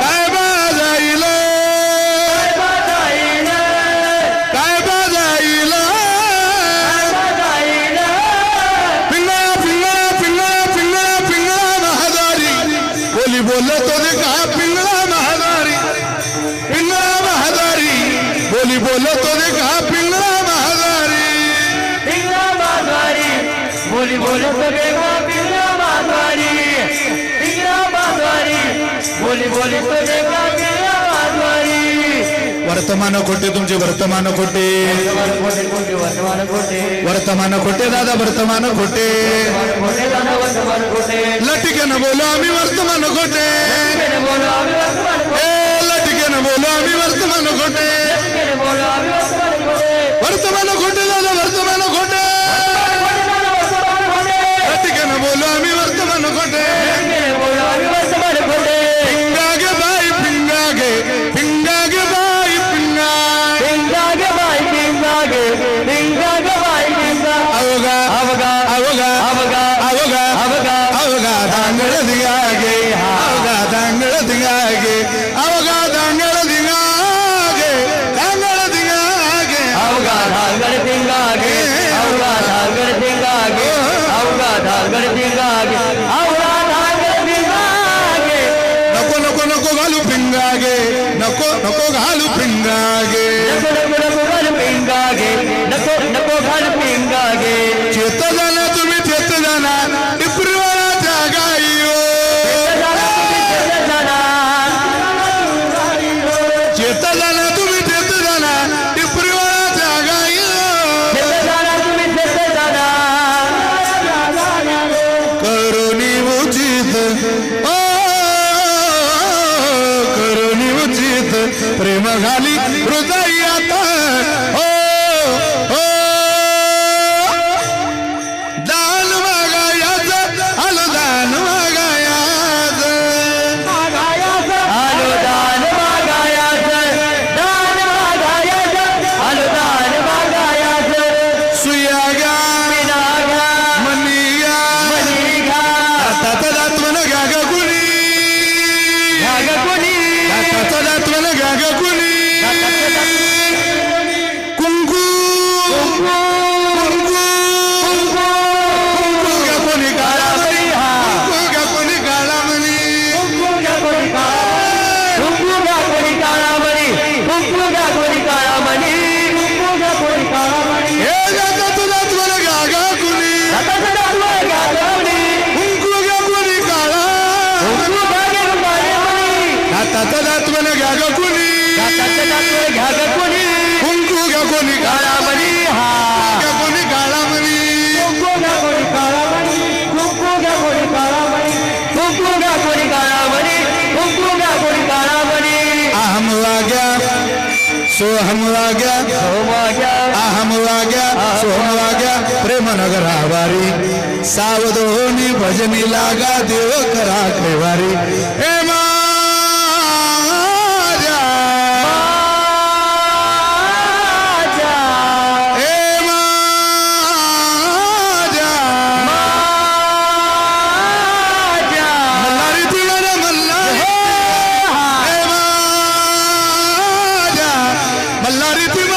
काय बाजाईल, काय बाजाईल, काय बाजाईल. बाजाईल. पिंगळा पिंगळा पिंगळा पिंगळा पिंगळा महादारी बोली बोलतो दे का, पिंगळा महादारी, पिंगळा महादारी बोली बोलतो दे का, पिंगळा महादारी. पिंगळा बाजारी बोली बोलत बेगा, पिंगळा बाजारी, पिंगळा बाजारी बोली बोलत बेगा, पिंगळा बाजारी. वर्तमान खोटे तुमचे, वर्तमान खोटे, खोटे खोटे वर्तमान खोटे, वर्तमान खोटे दादा, वर्तमान खोटे. खोटे दादा वर्तमान खोटे. लटिकेनं बोलो आम्ही वर्तमान खोटे, बोलो आम्ही वर्तमान खोटे, लटिकेनं बोलो आम्ही वर्तमान खोटे, बोलो आम्ही वर्तमान खोटे. वर्तमान खोटे दादा, वर्तमान खोटे. लटिकेनं बोलो आम्ही वर्तमान खोटे. बोलो आम्ही वर्तमान खोटे. पिंगागे बाई पिंगागे, पिंगागे बाई पिंगा, पिंगा गे बाई पिंगा गे, पिंगा गे बाई पिंगा. अवगा अवगा अवगा अवगा अवगा अवगा अवगा धांगड दिगागे, अवगा धांगड दिगागे, अवगा धांगड दिगागे, धांगड दिगागे. अवगा धांगड पिंगा गे, अवगा धांगड पिंगा गे, अवगा धांगड पिंगा गे, अवगा धांगड पिंगा गे. नको नको नको घालू पिंगागे, नको नको घालू पिंगागे. नको नको नको घाल पिंगा गे, नको नको घाल पिंगा गे. चेत जाना तुम्ही चेत जाना, टिपरीवाळाच्या गाई हो. चेत जाना तुम्ही चेत जाना, टिपरीवाळाच्या गाई हो. करुणी उचित, ओ करुणी उचित, प्रेम घाली हृदयात, ओ ओ दान मागायाच, आलो दान मागायाच, आलो दान मागायाच, दान मागायाच, आलो दान मागायाच. सुया घ्या पिनागा मनी घ्या, मनिगा हातात दातवन घ्या ग कुणी, घाग कोणी, हातात दातवन घ्या ग कुणी. कुंकू कुंकू कुंकू घ्या कोणी काळा मणी, कुंकू घ्या कोणी काळा मणी. कुंकुगा कोणी काळा मणी, कुंकुगा कोणी काळा मणी, कुंकुगा कोणी काळा मणी. हे जातात दातवन घ्या ग कुणी, हाताचा दातवा घालवणी, कुंकू घ्या कोणी काळा, कुंकुगा घेऊन काळे मणी. हातात दातवन घ्या ग कुणी, हाताचा दातवा घ्याग कोणी, कुंकू घ्या कोणी काळा मणी. हा घ्या कोणी काळा मणी. कुंकुगा कोणी काळा मणी, कुंकुगा कोणी काळा मणी, कुंकुगा कोणी काळा मणी, कुंकुगा कोणी काळा मणी. अहम वाग्या सोहम वाग्या, सोमाग्या अहम वाग्या सोहम वाग्या, प्रेमनगर आवारी, सावधोनी भजनी लागा, देव करा कैवारी. हे माझ्या हे माझ्या ती